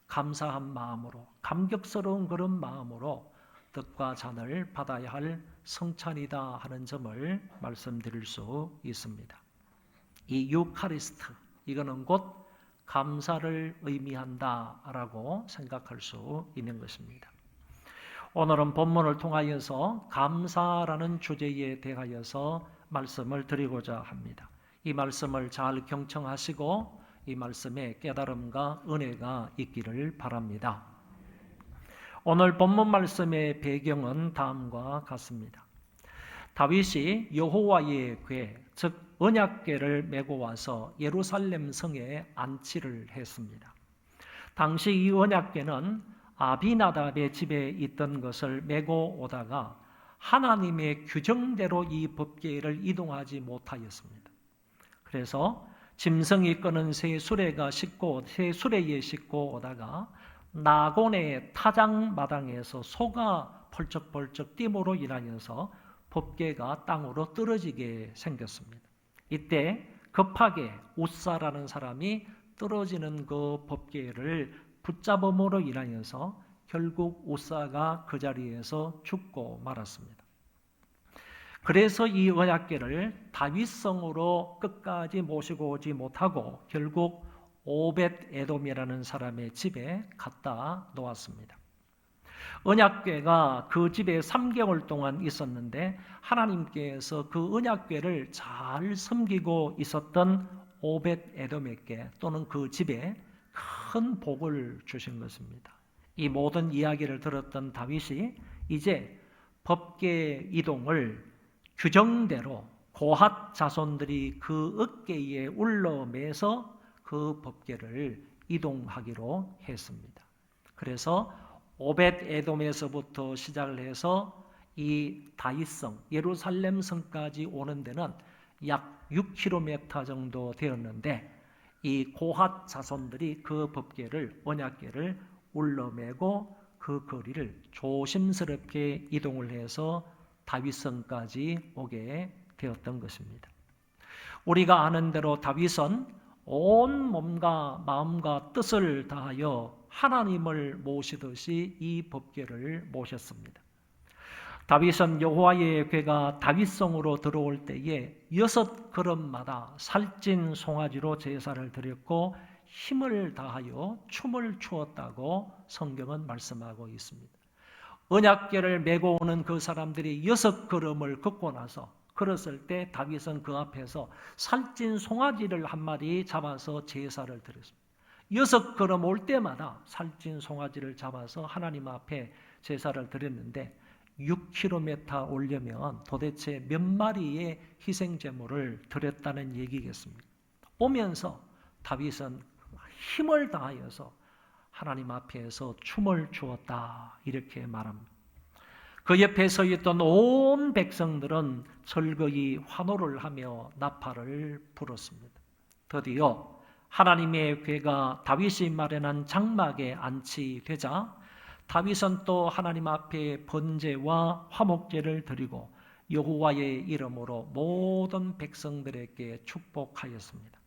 S6: 감사한 마음으로, 감격스러운 그런 마음으로 떡과 잔을 받아야 할 성찬이다 하는 점을 말씀드릴 수 있습니다. 이 유카리스트, 이거는 곧 감사를 의미한다라고 생각할 수 있는 것입니다. 오늘은 본문을 통하여서 감사라는 주제에 대하여서 말씀을 드리고자 합니다. 이 말씀을 잘 경청하시고 이 말씀에 깨달음과 은혜가 있기를 바랍니다. 오늘 본문 말씀의 배경은 다음과 같습니다. 다윗이 여호와의 궤, 즉 언약궤를 메고 와서 예루살렘 성에 안치를 했습니다. 당시 이 언약궤는 아비나답의 집에 있던 것을 메고 오다가 하나님의 규정대로 이 법궤를 이동하지 못하였습니다. 그래서 짐승이 끄는 새 수레에 싣고 오다가 나곤의 타작 마당에서 소가 펄쩍펄쩍 띠므로 인하여서 법궤가 땅으로 떨어지게 생겼습니다. 이때 급하게 우사라는 사람이 떨어지는 그 법궤를 붙잡음으로 인하여서 결국 우사가 그 자리에서 죽고 말았습니다. 그래서 이 언약궤를 다윗성으로 끝까지 모시고 오지 못하고 결국 오벳 에돔이라는 사람의 집에 갖다 놓았습니다. 언약궤가 그 집에 3개월 동안 있었는데 하나님께서 그 언약궤를 잘 섬기고 있었던 오벳 에돔에게 또는 그 집에 큰 복을 주신 것입니다. 이 모든 이야기를 들었던 다윗이 이제 법궤 이동을 규정대로 고핫 자손들이 그 어깨에 울러매서 그 법궤를 이동하기로 했습니다. 그래서 오벳 에돔에서부터 시작을 해서 이 다윗성, 예루살렘 성까지 오는 데는 약 6km 정도 되었는데 이 고핫 자손들이 그 법궤를, 언약궤를 울러매고 그 거리를 조심스럽게 이동을 해서 다윗성까지 오게 되었던 것입니다. 우리가 아는 대로 다윗은 온 몸과 마음과 뜻을 다하여 하나님을 모시듯이 이 법궤를 모셨습니다. 다윗은 여호와의 궤가 다윗성으로 들어올 때에 6걸음마다 살찐 송아지로 제사를 드렸고 힘을 다하여 춤을 추었다고 성경은 말씀하고 있습니다. 언약궤를 메고 오는 그 사람들이 6걸음을 걷고 나서 걸었을 때 다윗은 그 앞에서 살찐 송아지를 한 마리 잡아서 제사를 드렸습니다. 6걸음 올 때마다 살찐 송아지를 잡아서 하나님 앞에 제사를 드렸는데 6km 오려면 도대체 몇 마리의 희생제물을 드렸다는 얘기겠습니까? 오면서 다윗은 힘을 다하여서 하나님 앞에서 춤을 추었다 이렇게 말합니다. 그 옆에 서 있던 온 백성들은 즐거이 환호를 하며 나팔을 불었습니다. 드디어 하나님의 궤가 다윗이 마련한 장막에 안치되자 다윗은 또 하나님 앞에 번제와 화목제를 드리고 여호와의 이름으로 모든 백성들에게 축복하였습니다.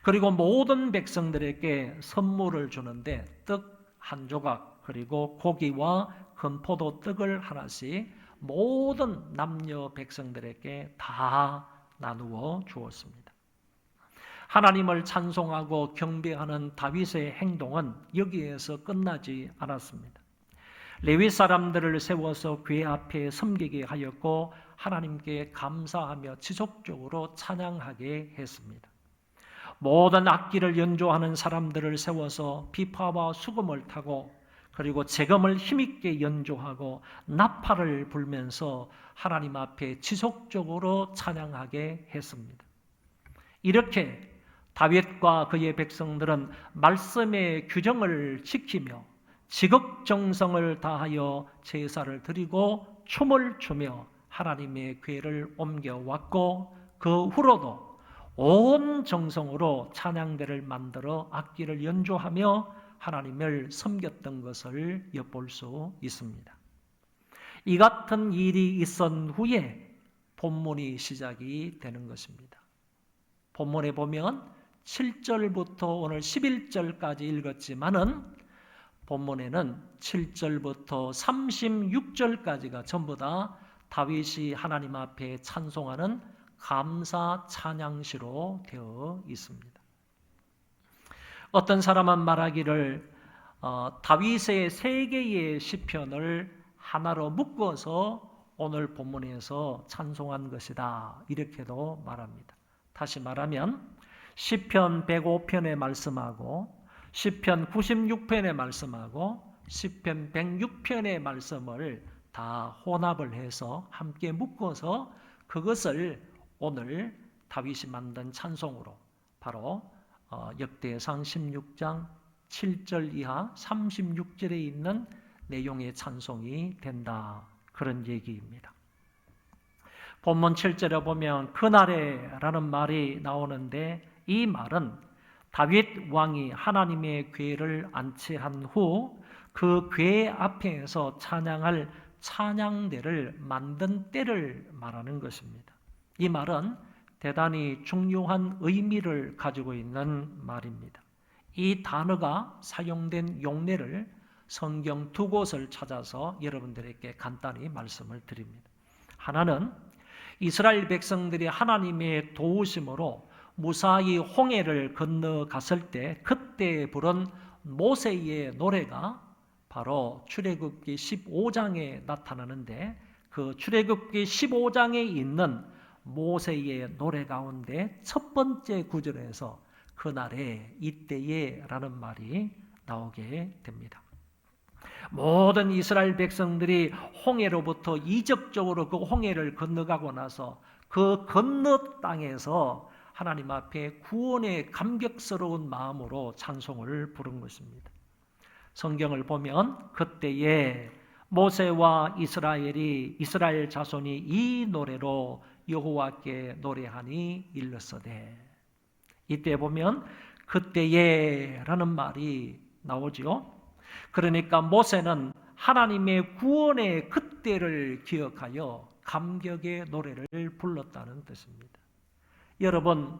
S6: 그리고 모든 백성들에게 선물을 주는데 떡 한 조각 그리고 고기와 건포도 떡을 하나씩 모든 남녀 백성들에게 다 나누어 주었습니다. 하나님을 찬송하고 경배하는 다윗의 행동은 여기에서 끝나지 않았습니다. 레위 사람들을 세워서 궤 앞에 섬기게 하였고 하나님께 감사하며 지속적으로 찬양하게 했습니다. 모든 악기를 연주하는 사람들을 세워서 비파와 수금을 타고 그리고 재금을 힘있게 연주하고 나팔을 불면서 하나님 앞에 지속적으로 찬양하게 했습니다. 이렇게 다윗과 그의 백성들은 말씀의 규정을 지키며 지극정성을 다하여 제사를 드리고 춤을 추며 하나님의 궤를 옮겨왔고 그 후로도 온 정성으로 찬양대를 만들어 악기를 연주하며 하나님을 섬겼던 것을 엿볼 수 있습니다. 이 같은 일이 있은 후에 본문이 시작이 되는 것입니다. 본문에 보면 7절부터 오늘 11절까지 읽었지만은 본문에는 7절부터 36절까지가 전부 다 다윗이 하나님 앞에 찬송하는 감사 찬양시로 되어 있습니다. 어떤 사람은 말하기를 다윗의 3개의 시편을 하나로 묶어서 오늘 본문에서 찬송한 것이다 이렇게도 말합니다. 다시 말하면 시편 105편에 말씀하고 시편 96편에 말씀하고 시편 106편의 말씀을 다 혼합을 해서 함께 묶어서 그것을 오늘 다윗이 만든 찬송으로 바로 역대상 16장 7절 이하 36절에 있는 내용의 찬송이 된다. 그런 얘기입니다. 본문 7절에 보면 그날에라는 말이 나오는데 이 말은 다윗 왕이 하나님의 궤를 안치한 후 그 궤 앞에서 찬양할 찬양대를 만든 때를 말하는 것입니다. 이 말은 대단히 중요한 의미를 가지고 있는 말입니다. 이 단어가 사용된 용례를 성경 2곳을 찾아서 여러분들에게 간단히 말씀을 드립니다. 하나는 이스라엘 백성들이 하나님의 도우심으로 무사히 홍해를 건너갔을 때 그때 부른 모세의 노래가 바로 출애굽기 15장에 나타나는데 그 출애굽기 15장에 있는 모세의 노래 가운데 첫 번째 구절에서 그날에 이때에 라는 말이 나오게 됩니다. 모든 이스라엘 백성들이 홍해로부터 이적적으로 그 홍해를 건너가고 나서 그 건너 땅에서 하나님 앞에 구원의 감격스러운 마음으로 찬송을 부른 것입니다. 성경을 보면 그때에 모세와 이스라엘 자손이 이 노래로 여호와께 노래하니 일렀으되 이때 보면 그때에 라는 말이 나오죠. 그러니까 모세는 하나님의 구원의 그때를 기억하여 감격의 노래를 불렀다는 뜻입니다. 여러분,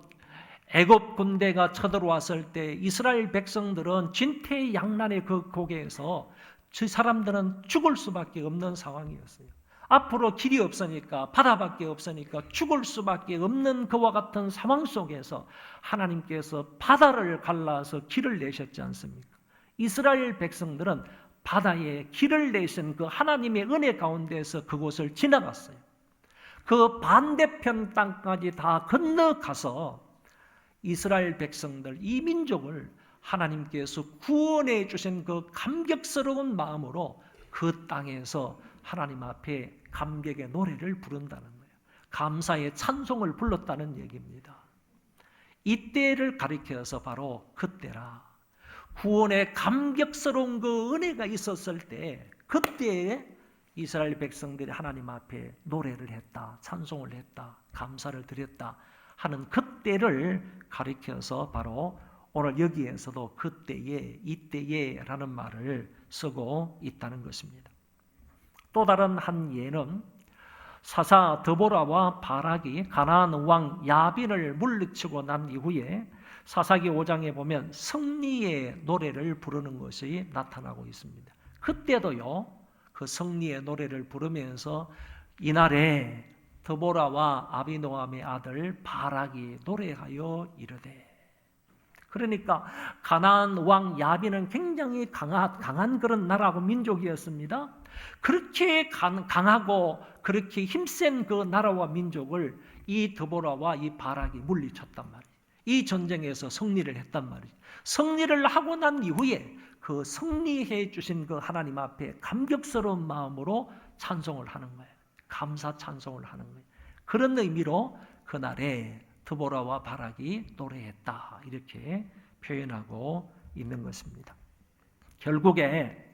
S6: 애굽 군대가 쳐들어왔을 때 이스라엘 백성들은 진퇴양난의 그 고개에서 저 사람들은 죽을 수밖에 없는 상황이었어요. 앞으로 길이 없으니까, 바다밖에 없으니까 죽을 수밖에 없는 그와 같은 상황 속에서 하나님께서 바다를 갈라서 길을 내셨지 않습니까? 이스라엘 백성들은 바다에 길을 내신 그 하나님의 은혜 가운데서 그곳을 지나갔어요. 그 반대편 땅까지 다 건너가서 이스라엘 백성들, 이 민족을 하나님께서 구원해 주신 그 감격스러운 마음으로 그 땅에서 하나님 앞에 감격의 노래를 부른다는 거예요. 감사의 찬송을 불렀다는 얘기입니다. 이때를 가리켜서 바로 그때라. 구원의 감격스러운 그 은혜가 있었을 때, 그때에 이스라엘 백성들이 하나님 앞에 노래를 했다, 찬송을 했다, 감사를 드렸다 하는 그때를 가리켜서 바로 오늘 여기에서도 그때에, 이때에 라는 말을 쓰고 있다는 것입니다. 또 다른 한 예는 사사 드보라와 바락이 가나안 왕 야빈을 물리치고 난 이후에 사사기 5장에 보면 승리의 노래를 부르는 것이 나타나고 있습니다. 그때도요, 그 승리의 노래를 부르면서 이날에 드보라와 아비노함의 아들 바락이 노래하여 이르되, 그러니까 가나안 왕 야빈은 굉장히 강한 그런 나라고 민족이었습니다. 그렇게 강하고 그렇게 힘센 그 나라와 민족을 이 드보라와 이 바락이 물리쳤단 말이에요. 이 전쟁에서 승리를 했단 말이에요. 승리를 하고 난 이후에 그 승리해 주신 그 하나님 앞에 감격스러운 마음으로 찬송을 하는 거예요. 감사 찬송을 하는 거예요. 그런 의미로 그날에 드보라와 바락이 노래했다, 이렇게 표현하고 있는 것입니다. 결국에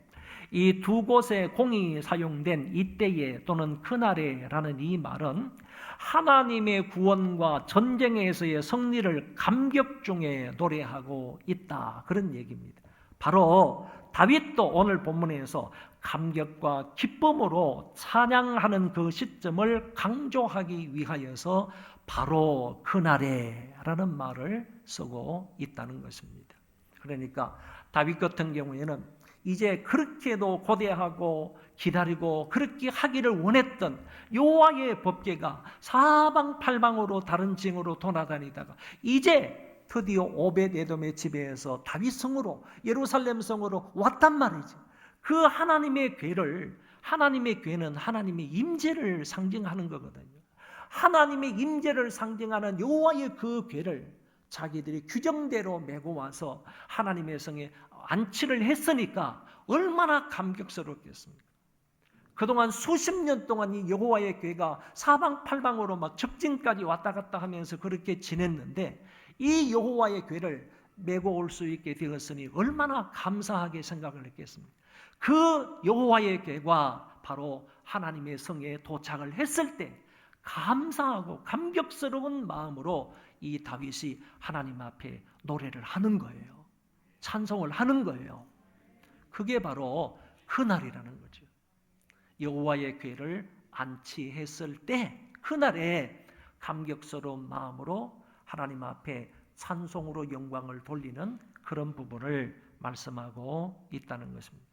S6: 이 두 곳의 공이 사용된 이때에 또는 그날에라는 이 말은 하나님의 구원과 전쟁에서의 승리를 감격 중에 노래하고 있다, 그런 얘기입니다. 바로 다윗도 오늘 본문에서 감격과 기쁨으로 찬양하는 그 시점을 강조하기 위하여서 바로 그날에 라는 말을 쓰고 있다는 것입니다. 그러니까 다윗 같은 경우에는 이제 그렇게도 고대하고 기다리고 그렇게 하기를 원했던 여호와의 법궤가 사방팔방으로 다른 징으로 돌아다니다가 이제 드디어 오벳에돔의 집에서 다윗 성으로, 예루살렘 성으로 왔단 말이죠. 그 하나님의 궤는 하나님의 임재를 상징하는 거거든요. 하나님의 임재를 상징하는 여호와의 그 궤를 자기들이 규정대로 메고 와서 하나님의 성에 안치를 했으니까 얼마나 감격스럽겠습니까? 그동안 수십 년 동안 이 여호와의 궤가 사방팔방으로 막 적진까지 왔다 갔다 하면서 그렇게 지냈는데 이 여호와의 궤를 메고 올 수 있게 되었으니 얼마나 감사하게 생각을 했겠습니까? 그 여호와의 궤가 바로 하나님의 성에 도착을 했을 때 감사하고 감격스러운 마음으로 이 다윗이 하나님 앞에 노래를 하는 거예요. 찬송을 하는 거예요. 그게 바로 그날이라는 거죠. 여호와의 궤를 안치했을 때 그날에 감격스러운 마음으로 하나님 앞에 찬송으로 영광을 돌리는 그런 부분을 말씀하고 있다는 것입니다.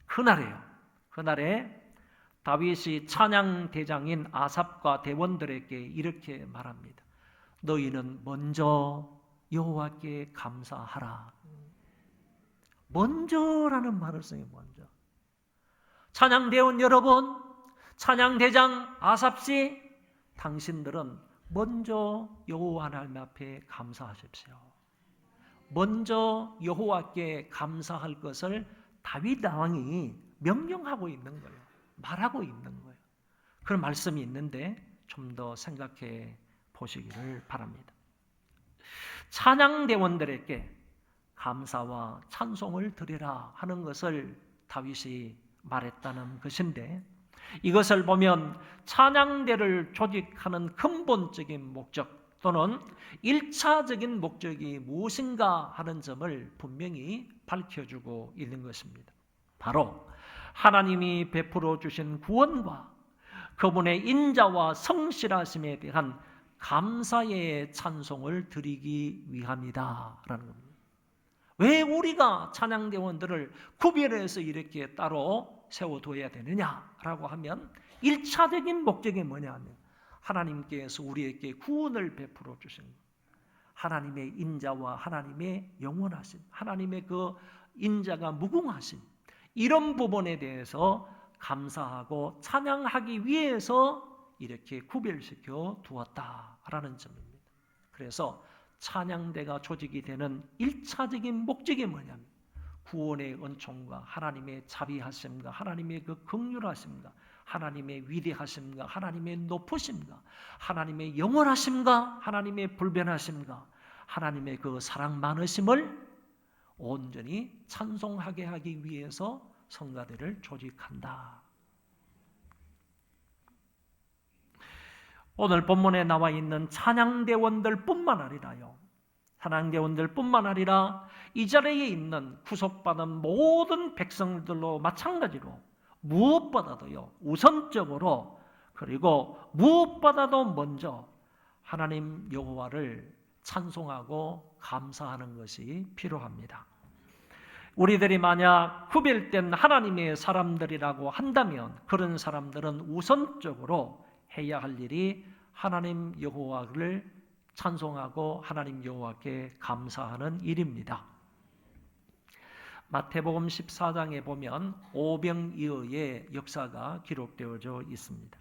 S6: 그날에요. 그날에 다윗이 찬양 대장인 아삽과 대원들에게 이렇게 말합니다. 너희는 먼저 여호와께 감사하라. 먼저라는 말을 써요. 먼저. 찬양대원 여러분, 찬양대장 아삽씨, 당신들은 먼저 여호와 하나님 앞에 감사하십시오. 먼저 여호와께 감사할 것을 다윗 왕이 명령하고 있는 거예요. 말하고 있는 거예요. 그런 말씀이 있는데 좀 더 생각해 보시기를 바랍니다. 찬양대원들에게 감사와 찬송을 드리라 하는 것을 다윗이 말했다는 것인데, 이것을 보면 찬양대를 조직하는 근본적인 목적 또는 1차적인 목적이 무엇인가 하는 점을 분명히 밝혀주고 있는 것입니다. 바로 하나님이 베풀어 주신 구원과 그분의 인자와 성실하심에 대한 감사의 찬송을 드리기 위함이다라는 겁니다. 왜 우리가 찬양대원들을 구별해서 이렇게 따로 세워둬야 되느냐라고 하면 1차적인 목적이 뭐냐면 하나님께서 우리에게 구원을 베풀어 주신 것, 하나님의 인자와 하나님의 영원하심, 하나님의 그 인자가 무궁하심, 이런 부분에 대해서 감사하고 찬양하기 위해서 이렇게 구별시켜 두었다라는 점입니다. 그래서 찬양대가 조직이 되는 1차적인 목적이 뭐냐면 구원의 은총과 하나님의 자비하심과 하나님의 그 긍휼하심과 하나님의 위대하심과 하나님의 높으심과 하나님의 영원하심과 하나님의 불변하심과 하나님의 그 사랑 많으심을 온전히 찬송하게 하기 위해서 성가대를 조직한다. 오늘 본문에 나와 있는 찬양대원들뿐만 아니라요, 찬양대원들뿐만 아니라 이 자리에 있는 구속받은 모든 백성들로 마찬가지로 무엇보다도요, 우선적으로 그리고 무엇보다도 먼저 하나님 여호와를 찬송하고 감사하는 것이 필요합니다. 우리들이 만약 구별된 하나님의 사람들이라고 한다면 그런 사람들은 우선적으로 해야 할 일이 하나님 여호와를 찬송하고 하나님 여호와께 감사하는 일입니다. 마태복음 14장에 보면 오병이어의 역사가 기록되어져 있습니다.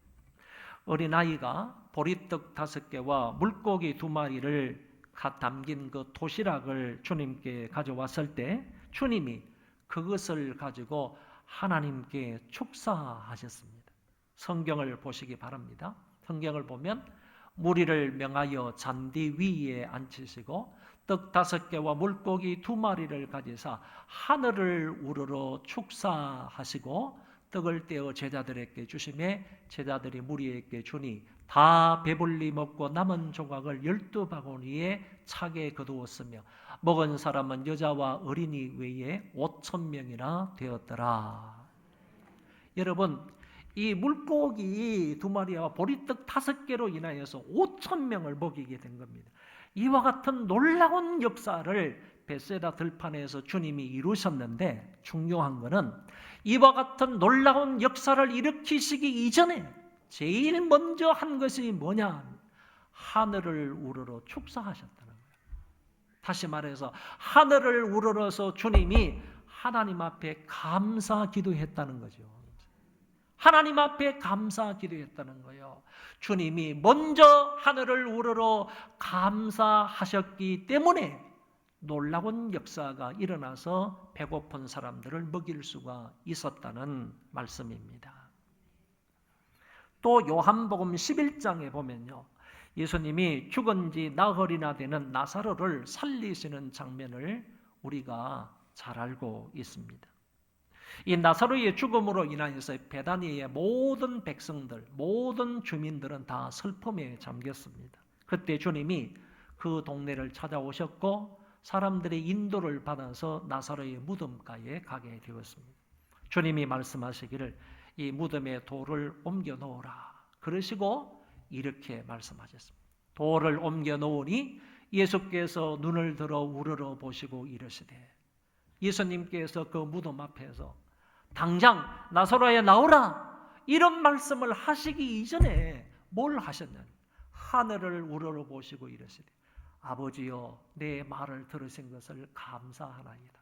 S6: 어린아이가 보리떡 5개와 물고기 2마리를 담긴 그 도시락을 주님께 가져왔을 때 주님이 그것을 가지고 하나님께 축사하셨습니다. 성경을 보시기 바랍니다. 성경을 보면 무리를 명하여 잔디 위에 앉히시고 떡 5개와 물고기 2마리를 가지사 하늘을 우러러 축사하시고 떡을 떼어 제자들에게 주시매 제자들이 무리에게 주니 다 배불리 먹고 남은 조각을 12바구니에 차게 거두었으며 먹은 사람은 여자와 어린이 외에 5,000명이나 되었더라. 여러분, 이 물고기 2마리와 보리떡 5개로 인하여서 5,000명을 먹이게 된 겁니다. 이와 같은 놀라운 역사를 벳세다 들판에서 주님이 이루셨는데 중요한 것은 이와 같은 놀라운 역사를 일으키시기 이전에 제일 먼저 한 것이 뭐냐? 하늘을 우러러 축사하셨다는 거예요. 다시 말해서 하늘을 우러러서 주님이 하나님 앞에 감사 기도했다는 거죠. 하나님 앞에 감사 기도했다는 거예요. 주님이 먼저 하늘을 우러러 감사하셨기 때문에 놀라운 역사가 일어나서 배고픈 사람들을 먹일 수가 있었다는 말씀입니다. 또 요한복음 11장에 보면요, 예수님이 죽은 지 나흘이나 되는 나사로를 살리시는 장면을 우리가 잘 알고 있습니다. 이 나사로의 죽음으로 인하여서 베다니의 모든 백성들, 모든 주민들은 다 슬픔에 잠겼습니다. 그때 주님이 그 동네를 찾아오셨고 사람들의 인도를 받아서 나사로의 무덤가에 가게 되었습니다. 주님이 말씀하시기를 이 무덤에 돌을 옮겨 놓으라. 그러시고 이렇게 말씀하셨습니다. 돌을 옮겨 놓으니 예수께서 눈을 들어 우러러 보시고 이르시되, 예수님께서 그 무덤 앞에서 당장 나사로야 나오라 이런 말씀을 하시기 이전에 뭘 하셨냐? 하늘을 우러러 보시고 이르시되 아버지여 내 말을 들으신 것을 감사하나이다.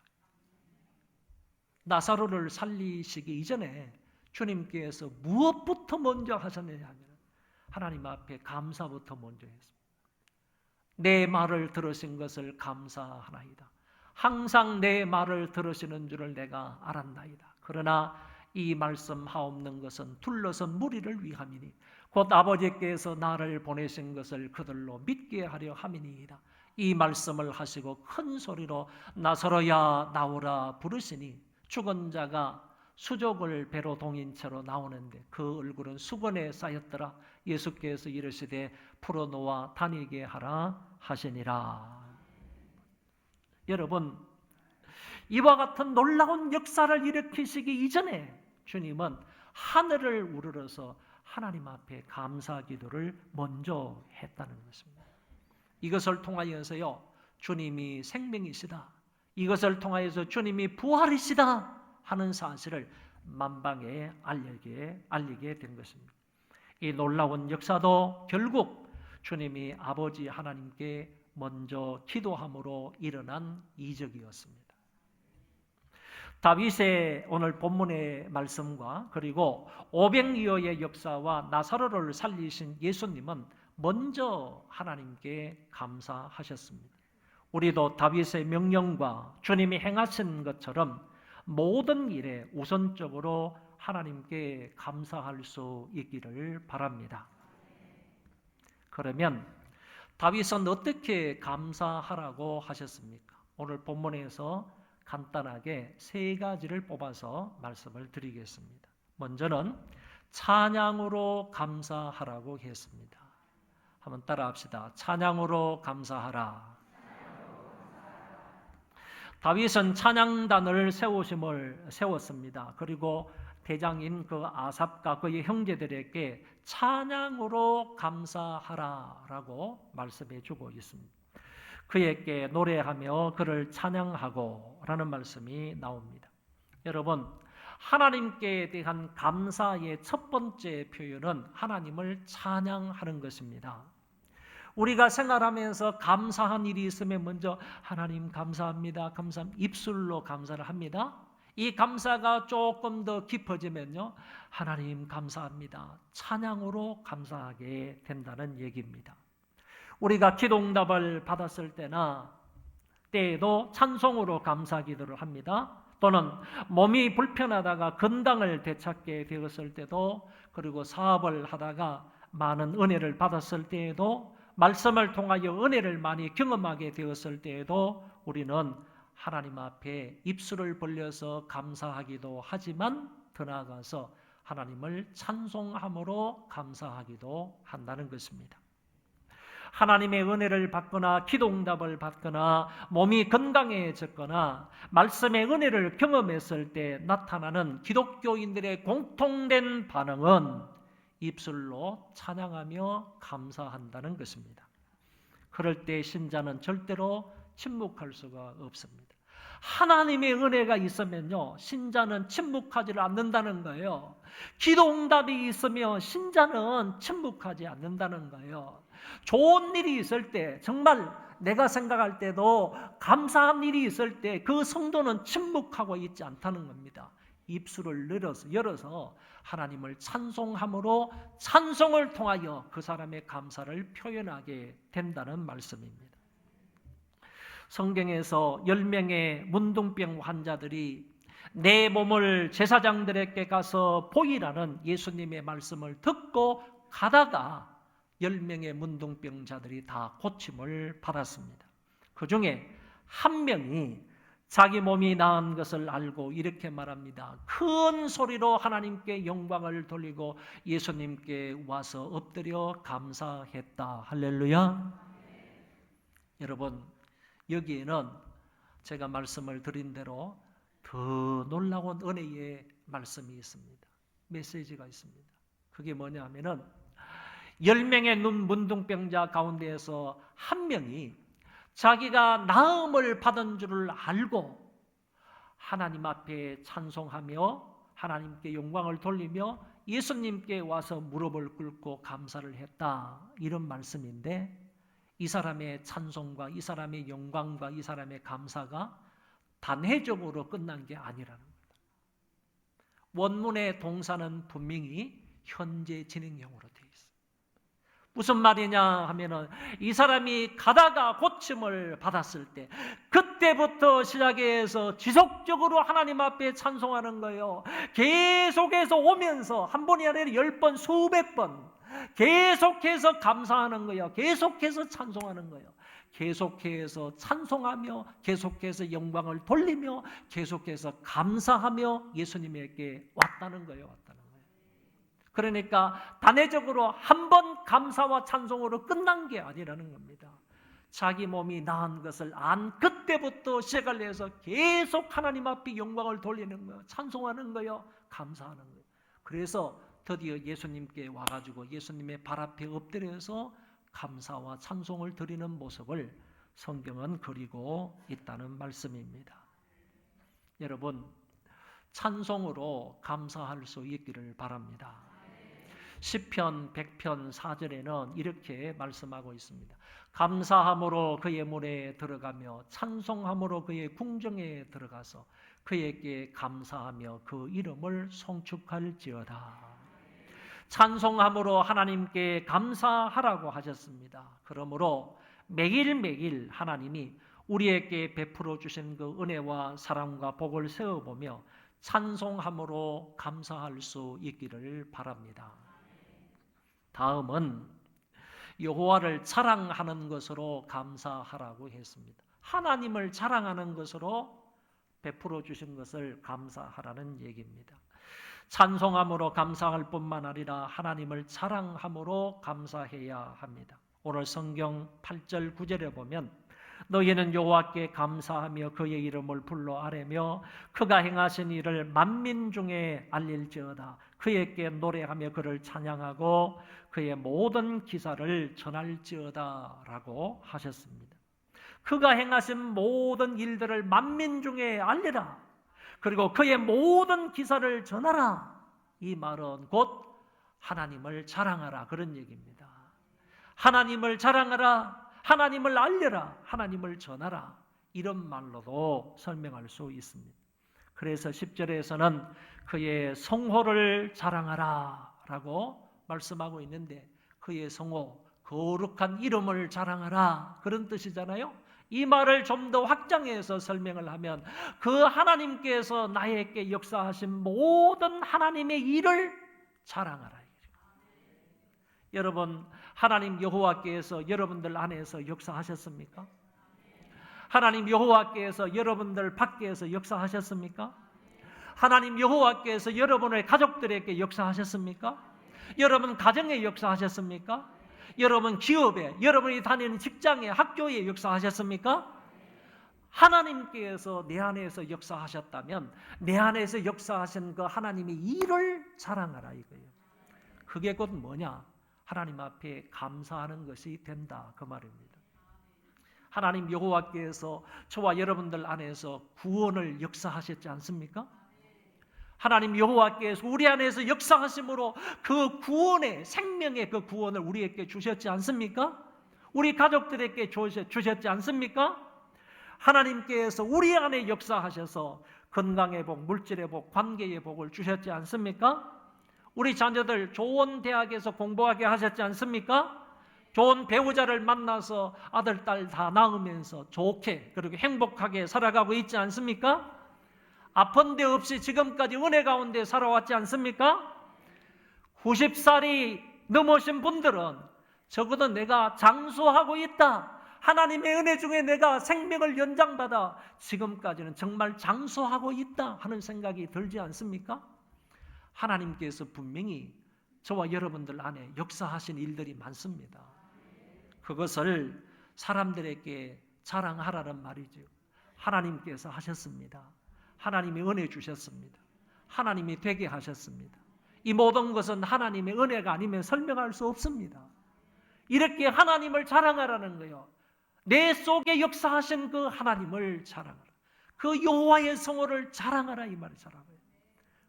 S6: 나사로를 살리시기 이전에 주님께서 무엇부터 먼저 하셨느냐 하면 하나님 앞에 감사부터 먼저 했습니다. 내 말을 들으신 것을 감사하나이다. 항상 내 말을 들으시는 줄을 내가 알았나이다. 그러나 이 말씀 하옵는 것은 둘러선 무리를 위함이니 곧 아버지께서 나를 보내신 것을 그들로 믿게 하려 함이니이다. 이 말씀을 하시고 큰 소리로 나사로야 나오라 부르시니 죽은 자가 수족을 배로 동인 채로 나오는데 그 얼굴은 수건에 쌓였더라. 예수께서 이르시되 풀어놓아 다니게 하라 하시니라. 여러분, 이와 같은 놀라운 역사를 일으키시기 이전에 주님은 하늘을 우러러서 하나님 앞에 감사 기도를 먼저 했다는 것입니다. 이것을 통하여서요, 주님이 생명이시다, 이것을 통하여서 주님이 부활이시다 하는 사실을 만방에 알리게 된 것입니다. 이 놀라운 역사도 결국 주님이 아버지 하나님께 먼저 기도함으로 일어난 이적이었습니다. 다윗의 오늘 본문의 말씀과 그리고 500여의 역사와 나사로를 살리신 예수님은 먼저 하나님께 감사하셨습니다. 우리도 다윗의 명령과 주님이 행하신 것처럼 모든 일에 우선적으로 하나님께 감사할 수 있기를 바랍니다. 그러면 다윗은 어떻게 감사하라고 하셨습니까? 오늘 본문에서 간단하게 세 가지를 뽑아서 말씀을 드리겠습니다. 먼저는 찬양으로 감사하라고 했습니다. 한번 따라합시다. 찬양으로 감사하라. 다윗은 찬양단을 세웠습니다. 그리고 대장인 그 아삽과 그의 형제들에게 찬양으로 감사하라라고 말씀해 주고 있습니다. 그에게 노래하며 그를 찬양하고 라는 말씀이 나옵니다. 여러분, 하나님께 대한 감사의 첫 번째 표현은 하나님을 찬양하는 것입니다. 우리가 생활하면서 감사한 일이 있으면 먼저 하나님 감사합니다. 입술로 감사를 합니다. 이 감사가 조금 더 깊어지면요, 하나님 감사합니다. 찬양으로 감사하게 된다는 얘기입니다. 우리가 기도응답을 받았을 때에도 찬송으로 감사 기도를 합니다. 또는 몸이 불편하다가 건강을 되찾게 되었을 때도, 그리고 사업을 하다가 많은 은혜를 받았을 때에도, 말씀을 통하여 은혜를 많이 경험하게 되었을 때에도 우리는 하나님 앞에 입술을 벌려서 감사하기도 하지만 더 나아가서 하나님을 찬송함으로 감사하기도 한다는 것입니다. 하나님의 은혜를 받거나 기도응답을 받거나 몸이 건강해졌거나 말씀의 은혜를 경험했을 때 나타나는 기독교인들의 공통된 반응은 입술로 찬양하며 감사한다는 것입니다. 그럴 때 신자는 절대로 침묵할 수가 없습니다. 하나님의 은혜가 있으면요, 신자는 침묵하지 않는다는 거예요. 기도응답이 있으면 신자는 침묵하지 않는다는 거예요. 좋은 일이 있을 때, 정말 내가 생각할 때도 감사한 일이 있을 때 그 성도는 침묵하고 있지 않다는 겁니다. 입술을 열어서 하나님을 찬송함으로 찬송을 통하여 그 사람의 감사를 표현하게 된다는 말씀입니다. 성경에서 10명의 문둥병 환자들이 내 몸을 제사장들에게 가서 보이라는 예수님의 말씀을 듣고 가다가 10명의 문둥병자들이 다 고침을 받았습니다. 그 중에 한 명이 자기 몸이 나은 것을 알고 이렇게 말합니다. 큰 소리로 하나님께 영광을 돌리고 예수님께 와서 엎드려 감사했다. 할렐루야. 여러분, 여기에는 제가 말씀을 드린 대로 더 놀라운 은혜의 말씀이 있습니다. 메시지가 있습니다. 그게 뭐냐 하면은 10명의 문둥병자 가운데에서 한 명이 자기가 나음을 받은 줄을 알고 하나님 앞에 찬송하며 하나님께 영광을 돌리며 예수님께 와서 무릎을 꿇고 감사를 했다. 이런 말씀인데, 이 사람의 찬송과 이 사람의 영광과 이 사람의 감사가 단회적으로 끝난 게 아니라는 겁니다. 원문의 동사는 분명히 현재 진행형으로 되어 있습니다. 무슨 말이냐 하면은 이 사람이 가다가 고침을 받았을 때 그때부터 시작해서 지속적으로 하나님 앞에 찬송하는 거예요. 계속해서 오면서 한 번이 아니라 10번, 수백 번 계속해서 감사하는 거예요. 계속해서 찬송하는 거예요. 계속해서 찬송하며 계속해서 영광을 돌리며 계속해서 감사하며 예수님에게 왔다는 거예요. 그러니까 단회적으로 한 번 감사와 찬송으로 끝난 게 아니라는 겁니다. 자기 몸이 나은 것을 안 그때부터 시작을 해서 계속 하나님 앞에 영광을 돌리는 거예요. 찬송하는 거예요. 감사하는 거예요. 그래서 드디어 예수님께 와가지고 예수님의 발 앞에 엎드려서 감사와 찬송을 드리는 모습을 성경은 그리고 있다는 말씀입니다. 여러분, 찬송으로 감사할 수 있기를 바랍니다. 시편 100편 4절에는 이렇게 말씀하고 있습니다. 감사함으로 그의 문에 들어가며 찬송함으로 그의 궁정에 들어가서 그에게 감사하며 그 이름을 송축할지어다. 찬송함으로 하나님께 감사하라고 하셨습니다. 그러므로 매일매일 하나님이 우리에게 베풀어 주신 그 은혜와 사랑과 복을 세워보며 찬송함으로 감사할 수 있기를 바랍니다. 다음은 여호와를 자랑하는 것으로 감사하라고 했습니다. 하나님을 자랑하는 것으로 베풀어 주신 것을 감사하라는 얘기입니다. 찬송함으로 감사할 뿐만 아니라 하나님을 자랑함으로 감사해야 합니다. 오늘 성경 8절 9절에 보면 너희는 여호와께 감사하며 그의 이름을 불러 아뢰며 그가 행하신 일을 만민 중에 알릴지어다. 그에게 노래하며 그를 찬양하고 그의 모든 기사를 전할지어다 라고 하셨습니다. 그가 행하신 모든 일들을 만민 중에 알리라. 그리고 그의 모든 기사를 전하라. 이 말은 곧 하나님을 자랑하라 그런 얘기입니다. 하나님을 자랑하라. 하나님을 알려라. 하나님을 전하라. 이런 말로도 설명할 수 있습니다. 그래서 10절에서는 그의 성호를 자랑하라 라고 말씀하고 있는데 그의 성호, 거룩한 이름을 자랑하라 그런 뜻이잖아요. 이 말을 좀 더 확장해서 설명을 하면 그 하나님께서 나에게 역사하신 모든 하나님의 일을 자랑하라. 여러분, 하나님 여호와께서 여러분들 안에서 역사하셨습니까? 하나님 여호와께서 여러분들 밖에서 역사하셨습니까? 하나님 여호와께서 여러분의 가족들에게 역사하셨습니까? 여러분 가정에 역사하셨습니까? 여러분 기업에, 여러분이 다니는 직장에, 학교에 역사하셨습니까? 하나님께서 내 안에서 역사하셨다면 내 안에서 역사하신 그 하나님의 일을 자랑하라 이거예요. 그게 곧 뭐냐? 하나님 앞에 감사하는 것이 된다 그 말입니다. 하나님 여호와께서 저와 여러분들 안에서 구원을 역사하셨지 않습니까? 하나님 여호와께서 우리 안에서 역사하심으로 그 구원의 생명의 그 구원을 우리에게 주셨지 않습니까? 우리 가족들에게 주셨지 않습니까? 하나님께서 우리 안에 역사하셔서 건강의 복, 물질의 복, 관계의 복을 주셨지 않습니까? 우리 자녀들 좋은 대학에서 공부하게 하셨지 않습니까? 좋은 배우자를 만나서 아들, 딸 다 낳으면서 좋게 그리고 행복하게 살아가고 있지 않습니까? 아픈 데 없이 지금까지 은혜 가운데 살아왔지 않습니까? 90살이 넘으신 분들은 적어도 내가 장수하고 있다. 하나님의 은혜 중에 내가 생명을 연장받아 지금까지는 정말 장수하고 있다 하는 생각이 들지 않습니까? 하나님께서 분명히 저와 여러분들 안에 역사하신 일들이 많습니다. 그것을 사람들에게 자랑하라는 말이죠. 하나님께서 하셨습니다. 하나님이 은혜 주셨습니다. 하나님이 되게 하셨습니다. 이 모든 것은 하나님의 은혜가 아니면 설명할 수 없습니다. 이렇게 하나님을 자랑하라는 거예요. 내 속에 역사하신 그 하나님을 자랑하라. 그 여호와의 성호를 자랑하라 이 말이 자랑해요.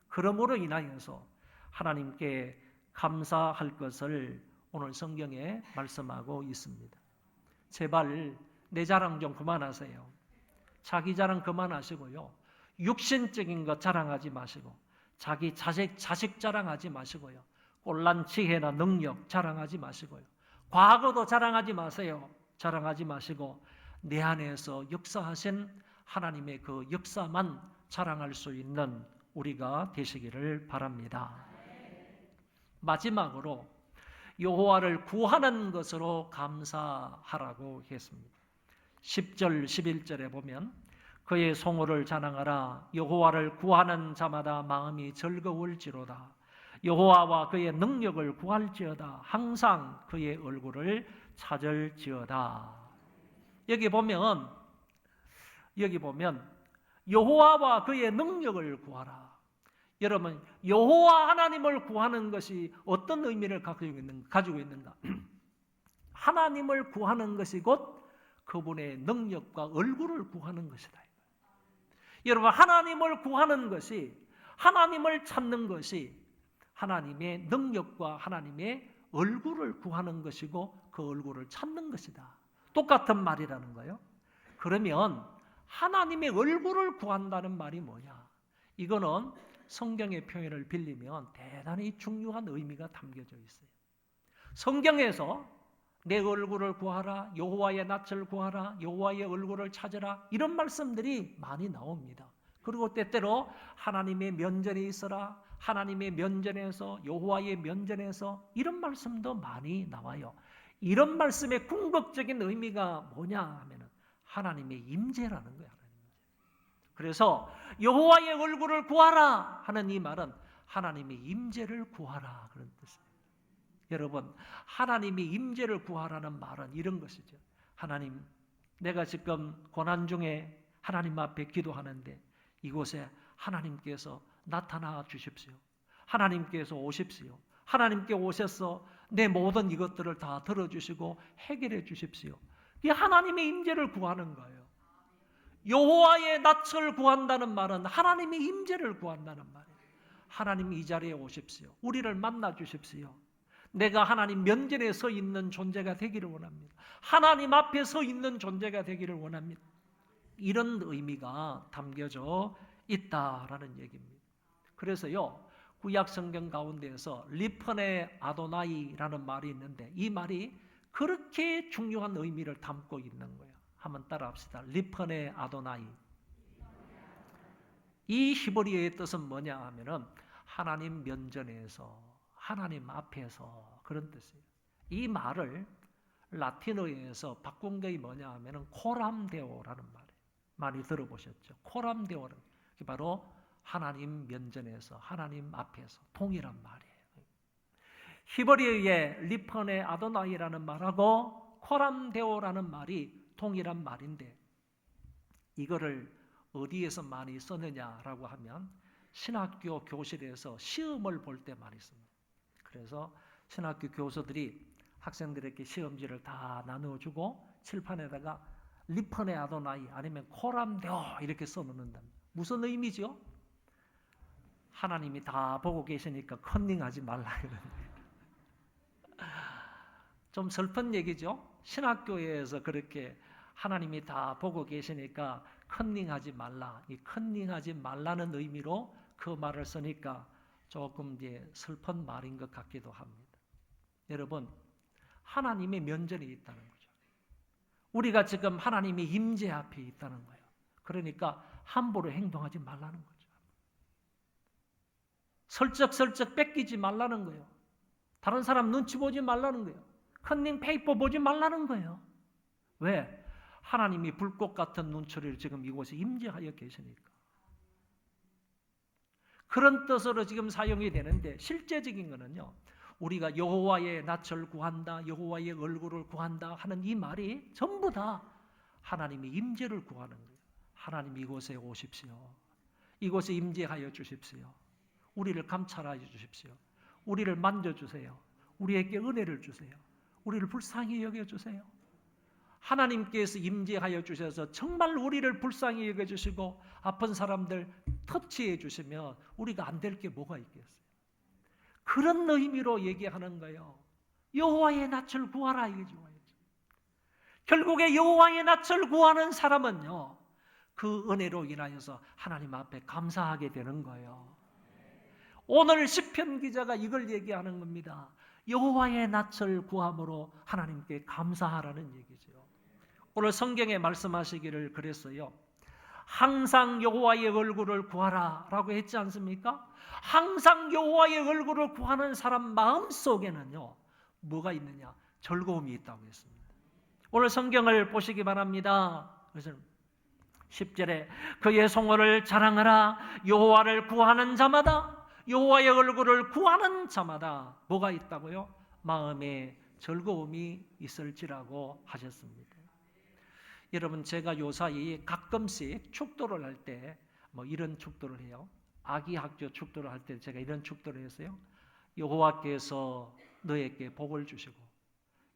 S6: 그러므로 인하여서 하나님께 감사할 것을 오늘 성경에 말씀하고 있습니다. 제발 내 자랑 좀 그만하세요. 자기 자랑 그만하시고요. 육신적인 것 자랑하지 마시고 자기 자식 자랑하지 마시고요. 꼴난 지혜나 능력 자랑하지 마시고요. 과거도 자랑하지 마세요. 자랑하지 마시고 내 안에서 역사하신 하나님의 그 역사만 자랑할 수 있는 우리가 되시기를 바랍니다. 마지막으로 여호와를 구하는 것으로 감사하라고 했습니다. 10절 11절에 보면 그의 성호를 자랑하라. 여호와를 구하는 자마다 마음이 즐거울지로다. 여호와와 그의 능력을 구할지어다. 항상 그의 얼굴을 찾을지어다. 여기 보면 여호와와 그의 능력을 구하라. 여러분, 여호와 하나님을 구하는 것이 어떤 의미를 가지고 있는가? 하나님을 구하는 것이 곧 그분의 능력과 얼굴을 구하는 것이다. 여러분, 하나님을 구하는 것이, 하나님을 찾는 것이 하나님의 능력과 하나님의 얼굴을 구하는 것이고 그 얼굴을 찾는 것이다. 똑같은 말이라는 거예요. 그러면 하나님의 얼굴을 구한다는 말이 뭐냐? 이거는 성경의 표현을 빌리면 대단히 중요한 의미가 담겨져 있어요. 성경에서 내 얼굴을 구하라, 여호와의 낯을 구하라, 여호와의 얼굴을 찾으라, 이런 말씀들이 많이 나옵니다. 그리고 때때로 하나님의 면전에 있어라, 하나님의 면전에서, 여호와의 면전에서, 이런 말씀도 많이 나와요. 이런 말씀의 궁극적인 의미가 뭐냐 하면은 하나님의 임재라는 거예요. 그래서 여호와의 얼굴을 구하라 하는 이 말은 하나님의 임재를 구하라 그런 뜻이에요. 여러분, 하나님의 임재를 구하라는 말은 이런 것이죠. 하나님, 내가 지금 고난 중에 하나님 앞에 기도하는데 이곳에 하나님께서 나타나 주십시오. 하나님께서 오십시오. 하나님께 오셔서 내 모든 이것들을 다 들어주시고 해결해 주십시오. 이 하나님의 임재를 구하는 거예요. 여호와의 낯을 구한다는 말은 하나님의 임재를 구한다는 말이에요. 하나님 이 자리에 오십시오. 우리를 만나 주십시오. 내가 하나님 면전에 서 있는 존재가 되기를 원합니다. 하나님 앞에 서 있는 존재가 되기를 원합니다. 이런 의미가 담겨져 있다라는 얘기입니다. 그래서요, 구약 성경 가운데에서 리퍼네 아도나이라는 말이 있는데 이 말이 그렇게 중요한 의미를 담고 있는 거예요. 한번 따라합시다. 리퍼네 아도나이. 이 히브리어의 뜻은 뭐냐 하면은 하나님 면전에서, 하나님 앞에서, 그런 뜻이에요. 이 말을 라틴어에서 바꾼 게 뭐냐 하면은 코람데오라는 말이에요. 많이 들어보셨죠? 코람데오는 바로 하나님 면전에서, 하나님 앞에서, 동일한 말이에요. 히브리어의 리퍼네 아도나이라는 말하고 코람데오라는 말이 동일한 말인데 이거를 어디에서 많이 쓰느냐라고 하면 신학교 교실에서 시험을 볼 때 많이 씁니다. 그래서 신학교 교수들이 학생들에게 시험지를 다 나누어주고 칠판에다가 리퍼네 아도나이 아니면 코람데오 이렇게 써놓는다. 무슨 의미죠? 하나님이 다 보고 계시니까 컨닝하지 말라 이런 거예요. 좀 슬픈 얘기죠? 신학교에서 그렇게 하나님이 다 보고 계시니까 컨닝하지 말라. 이 컨닝하지 말라는 의미로 그 말을 쓰니까 조금 이제 슬픈 말인 것 같기도 합니다. 여러분, 하나님의 면전에 있다는 거죠. 우리가 지금 하나님의 임재 앞에 있다는 거예요. 그러니까 함부로 행동하지 말라는 거죠. 슬쩍슬쩍 뺏기지 말라는 거예요. 다른 사람 눈치 보지 말라는 거예요. 컨닝 페이퍼 보지 말라는 거예요. 왜? 하나님이 불꽃 같은 눈초리를 지금 이곳에 임재하여 계시니까. 그런 뜻으로 지금 사용이 되는데 실제적인 거는요. 우리가 여호와의 낯을 구한다, 여호와의 얼굴을 구한다 하는 이 말이 전부 다 하나님의 임재를 구하는 거예요. 하나님 이곳에 오십시오. 이곳에 임재하여 주십시오. 우리를 감찰하여 주십시오. 우리를 만져주세요. 우리에게 은혜를 주세요. 우리를 불쌍히 여겨주세요. 하나님께서 임재하여 주셔서 정말 우리를 불쌍히 여겨주시고 아픈 사람들 터치해 주시면 우리가 안 될 게 뭐가 있겠어요. 그런 의미로 얘기하는 거예요. 여호와의 낯을 구하라 이게 좋아요. 결국에 여호와의 낯을 구하는 사람은요. 그 은혜로 인하여서 하나님 앞에 감사하게 되는 거예요. 오늘 시편 기자가 이걸 얘기하는 겁니다. 여호와의 낯을 구함으로 하나님께 감사하라는 얘기죠. 오늘 성경에 말씀하시기를 그랬어요. 항상 여호와의 얼굴을 구하라 라고 했지 않습니까? 항상 여호와의 얼굴을 구하는 사람 마음속에는요. 뭐가 있느냐? 즐거움이 있다고 했습니다. 오늘 성경을 보시기 바랍니다. 그래서 10절에 그의 성호를 자랑하라. 여호와를 구하는 자마다, 여호와의 얼굴을 구하는 자마다 뭐가 있다고요? 마음에 즐거움이 있을지라고 하셨습니다. 여러분, 제가 요사이 가끔씩 축도를 할 때 이런 축도를 해요. 아기 학교 축도를 할 때 제가 이런 축도를 했어요. 여호와께서 너에게 복을 주시고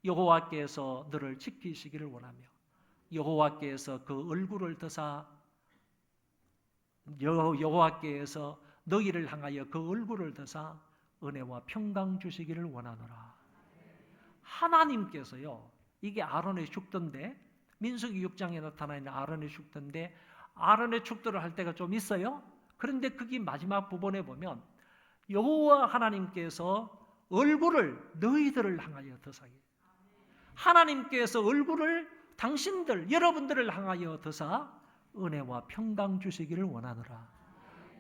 S6: 여호와께서 너를 지키시기를 원하며 여호와께서 그 얼굴을 드사 여호와께서 너희를 향하여 그 얼굴을 드사 은혜와 평강 주시기를 원하노라. 하나님께서요, 이게 아론의 축도인데, 민수기 6장에 나타나 있는 아론의 축도인데, 아론의 축도를 할 때가 좀 있어요. 그런데 그게 마지막 부분에 보면 여호와 하나님께서 얼굴을 너희들을 향하여 드사게, 하나님께서 얼굴을 당신들 여러분들을 향하여 드사 은혜와 평강 주시기를 원하노라.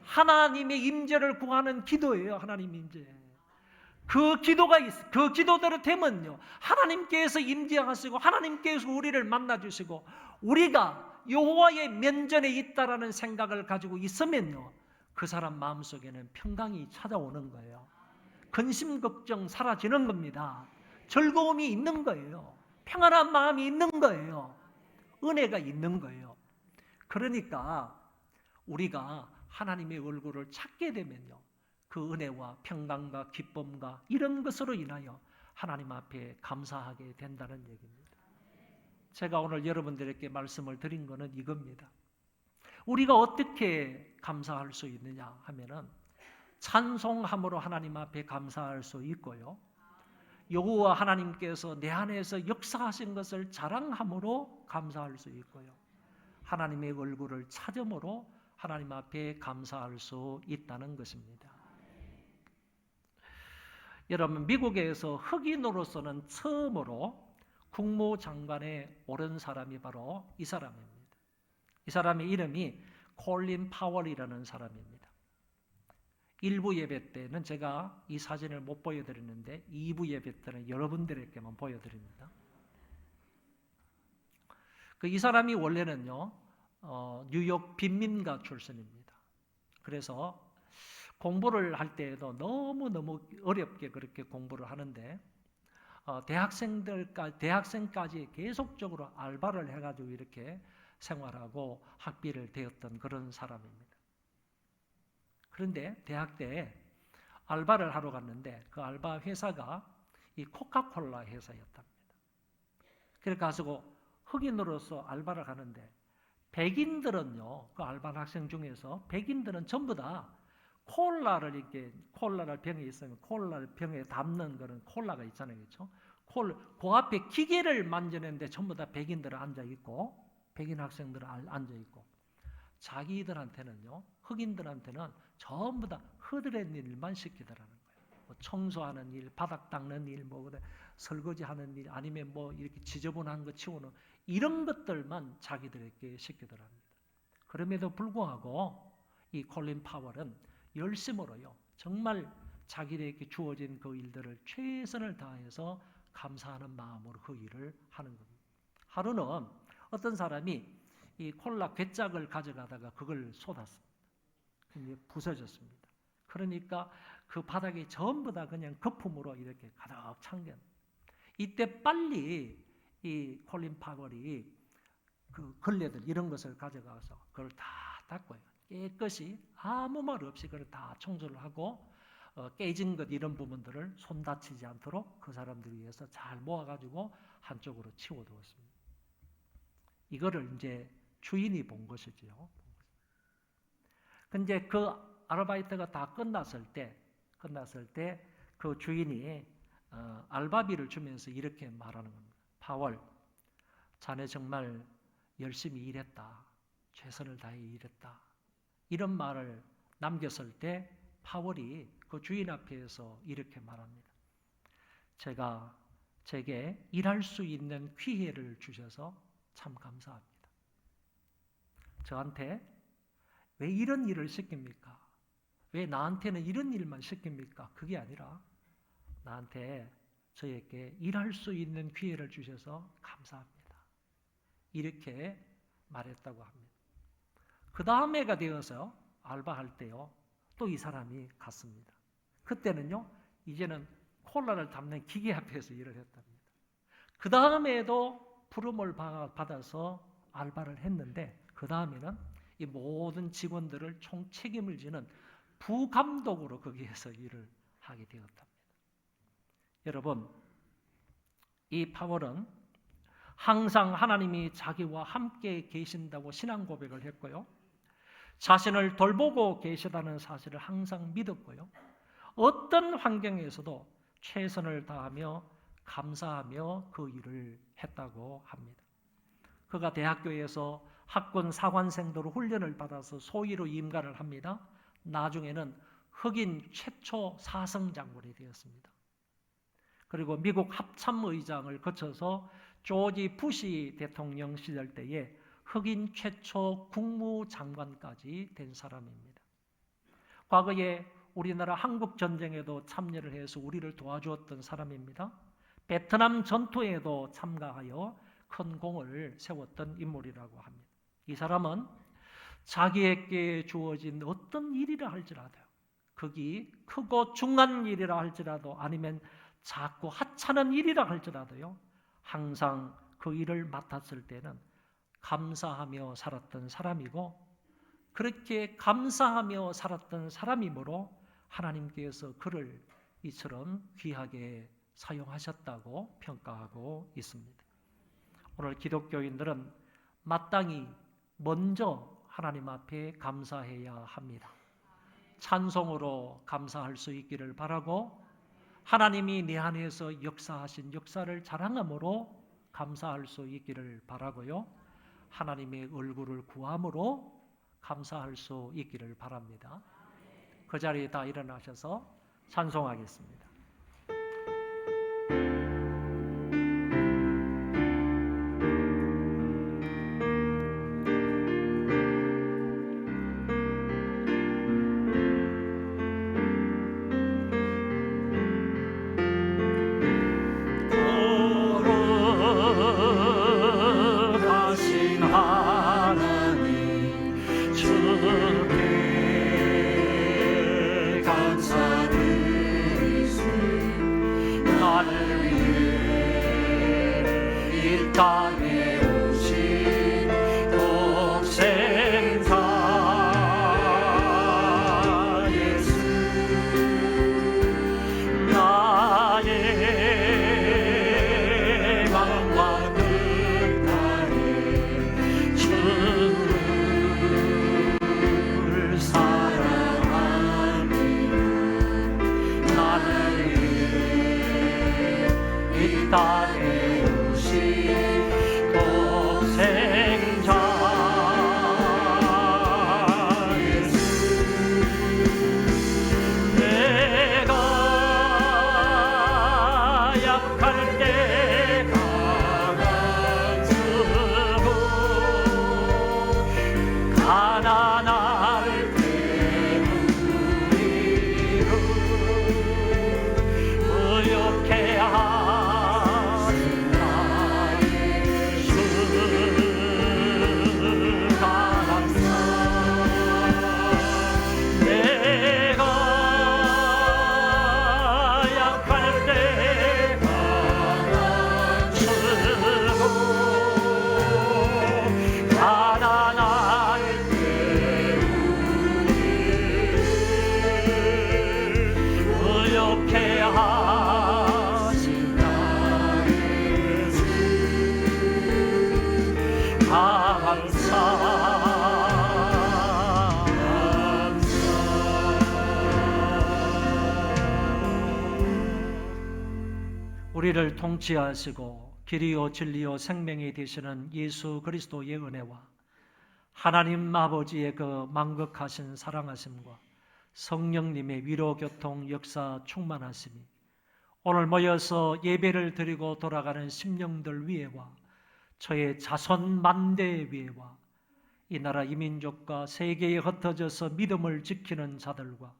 S6: 하나님의 임재를 구하는 기도예요. 하나님 임재. 그 기도대로 되면요, 하나님께서 임재하시고 하나님께서 우리를 만나 주시고 우리가 여호와의 면전에 있다라는 생각을 가지고 있으면요, 그 사람 마음속에는 평강이 찾아오는 거예요. 근심 걱정 사라지는 겁니다. 즐거움이 있는 거예요. 평안한 마음이 있는 거예요. 은혜가 있는 거예요. 그러니까 우리가 하나님의 얼굴을 찾게 되면요, 그 은혜와 평강과 기쁨과 이런 것으로 인하여 하나님 앞에 감사하게 된다는 얘기입니다. 제가 오늘 여러분들에게 말씀을 드린 것은 이겁니다. 우리가 어떻게 감사할 수 있느냐 하면은 찬송함으로 하나님 앞에 감사할 수 있고요, 여호와 하나님께서 내 안에서 역사하신 것을 자랑함으로 감사할 수 있고요, 하나님의 얼굴을 찾음으로 하나님 앞에 감사할 수 있다는 것입니다. 여러분, 미국에서 흑인으로서는 처음으로 국무장관에 오른 사람이 바로 이 사람입니다. 이 사람의 이름이 콜린 파월이라는 사람입니다. 1부 예배 때는 제가 이 사진을 못 보여드렸는데 2부 예배 때는 여러분들에게만 보여드립니다. 이 사람이 원래는요, 뉴욕 빈민가 출신입니다. 그래서 공부를 할 때에도 너무너무 어렵게 그렇게 공부를 하는데 대학생까지 계속적으로 알바를 해가지고 이렇게 생활하고 학비를 대었던 그런 사람입니다. 그런데 대학 때 알바를 하러 갔는데 그 알바 회사가 이 코카콜라 회사였답니다. 그래서 가지고 흑인으로서 알바를 하는데 백인들은요, 그 알바 학생 중에서 백인들은 전부 다 콜라를 병에 있으면 콜라를 병에 담는 그런 콜라가 있잖아요, 그렇죠? 그 앞에 기계를 만지는데 전부 다 백인들은 앉아 있고, 백인 학생들은 앉아 있고, 자기들한테는요, 흑인들한테는 전부 다 허드렛 일만 시키더라는 거예요. 뭐 청소하는 일, 바닥 닦는 일, 뭐 설거지하는 일, 아니면 뭐 이렇게 지저분한 거 치우는 이런 것들만 자기들에게 시키더랍니다. 그럼에도 불구하고 이 콜린 파월은 열심으로요, 정말 자기에게 주어진 그 일들을 최선을 다해서 감사하는 마음으로 그 일을 하는 겁니다. 하루는 어떤 사람이 이 콜라 괴짝을 가져가다가 그걸 쏟았습니다. 부서졌습니다. 그러니까 그 바닥이 전부 다 그냥 거품으로 이렇게 가득 찬 겁니다. 이때 빨리 이 콜린 파월이 그 걸레들 이런 것을 가져가서 그걸 다 닦고요, 깨끗이 아무 말 없이 그걸 다 청소를 하고 깨진 것 이런 부분들을 손 다치지 않도록 그 사람들 위해서 잘 모아가지고 한쪽으로 치워두었습니다. 이거를 이제 주인이 본 것이지요. 근데 그 아르바이트가 다 끝났을 때 그 주인이 알바비를 주면서 이렇게 말하는 겁니다. 파월, 자네 정말 열심히 일했다. 최선을 다해 일했다. 이런 말을 남겼을 때 파월이 그 주인 앞에서 이렇게 말합니다. 제게 일할 수 있는 기회를 주셔서 참 감사합니다. 저한테 왜 이런 일을 시킵니까? 왜 나한테는 이런 일만 시킵니까? 그게 아니라 저에게 일할 수 있는 기회를 주셔서 감사합니다. 이렇게 말했다고 합니다. 그 다음에가 되어서 알바할 때요, 또 이 사람이 갔습니다. 그때는요, 이제는 콜라를 담는 기계 앞에서 일을 했답니다. 그 다음에도 부름을 받아서 알바를 했는데, 그 다음에는 이 모든 직원들을 총 책임을 지는 부감독으로 거기에서 일을 하게 되었답니다. 여러분, 이 파월은 항상 하나님이 자기와 함께 계신다고 신앙 고백을 했고요. 자신을 돌보고 계시다는 사실을 항상 믿었고요. 어떤 환경에서도 최선을 다하며 감사하며 그 일을 했다고 합니다. 그가 대학교에서 학군 사관생도로 훈련을 받아서 소위로 임관을 합니다. 나중에는 흑인 최초 사성 장군이 되었습니다. 그리고 미국 합참의장을 거쳐서 조지 부시 대통령 시절 때에 흑인 최초 국무장관까지 된 사람입니다. 과거에 우리나라 한국전쟁에도 참여를 해서 우리를 도와주었던 사람입니다. 베트남 전투에도 참가하여 큰 공을 세웠던 인물이라고 합니다. 이 사람은 자기에게 주어진 어떤 일이라 할지라도요, 그게 크고 중한 일이라 할지라도 아니면 작고 하찮은 일이라 할지라도요, 항상 그 일을 맡았을 때는 감사하며 살았던 사람이고, 그렇게 감사하며 살았던 사람이므로 하나님께서 그를 이처럼 귀하게 사용하셨다고 평가하고 있습니다. 오늘 기독교인들은 마땅히 먼저 하나님 앞에 감사해야 합니다. 찬송으로 감사할 수 있기를 바라고, 하나님이 내 안에서 역사하신 역사를 자랑함으로 감사할 수 있기를 바라고요. 하나님의 얼굴을 구함으로 감사할 수 있기를 바랍니다. 그 자리에 다 일어나셔서 찬송하겠습니다.
S2: 거룩하신 하나님 주께 감사드리세. 나를 위해 이 땅에 오신 독생자 예수, 나의 마음과 뜻다해 주를 사랑합니다. 나를 위해 이 땅에 오신 독생자 예수, 내가 약할 때 강한 주고 가난할 때 우리를 의롭게 하신 나의 주 감사. 내가 약할 때 강한 주고 가난할 때 우리를 의롭게 하신 나의 주
S6: 우리를 통치하시고 길이요 진리요 생명이 되시는 예수 그리스도의 은혜와 하나님 아버지의 그 만극하신 사랑하심과 성령님의 위로 교통 역사 충만하심이 오늘 모여서 예배를 드리고 돌아가는 심령들 위에와 저의 자손 만대 위에와 이 나라 이민족과 세계에 흩어져서 믿음을 지키는 자들과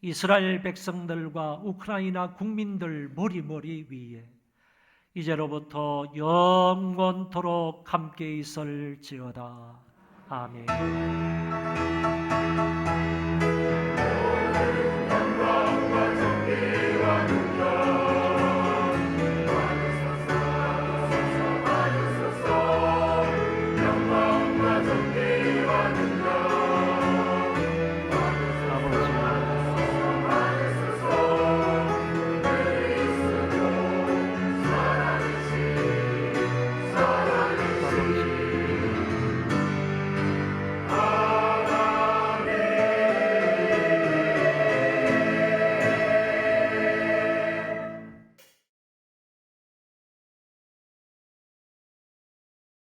S6: 이스라엘 백성들과 우크라이나 국민들 머리머리 위에 이제로부터 영원토록 함께 있을지어다. 아멘.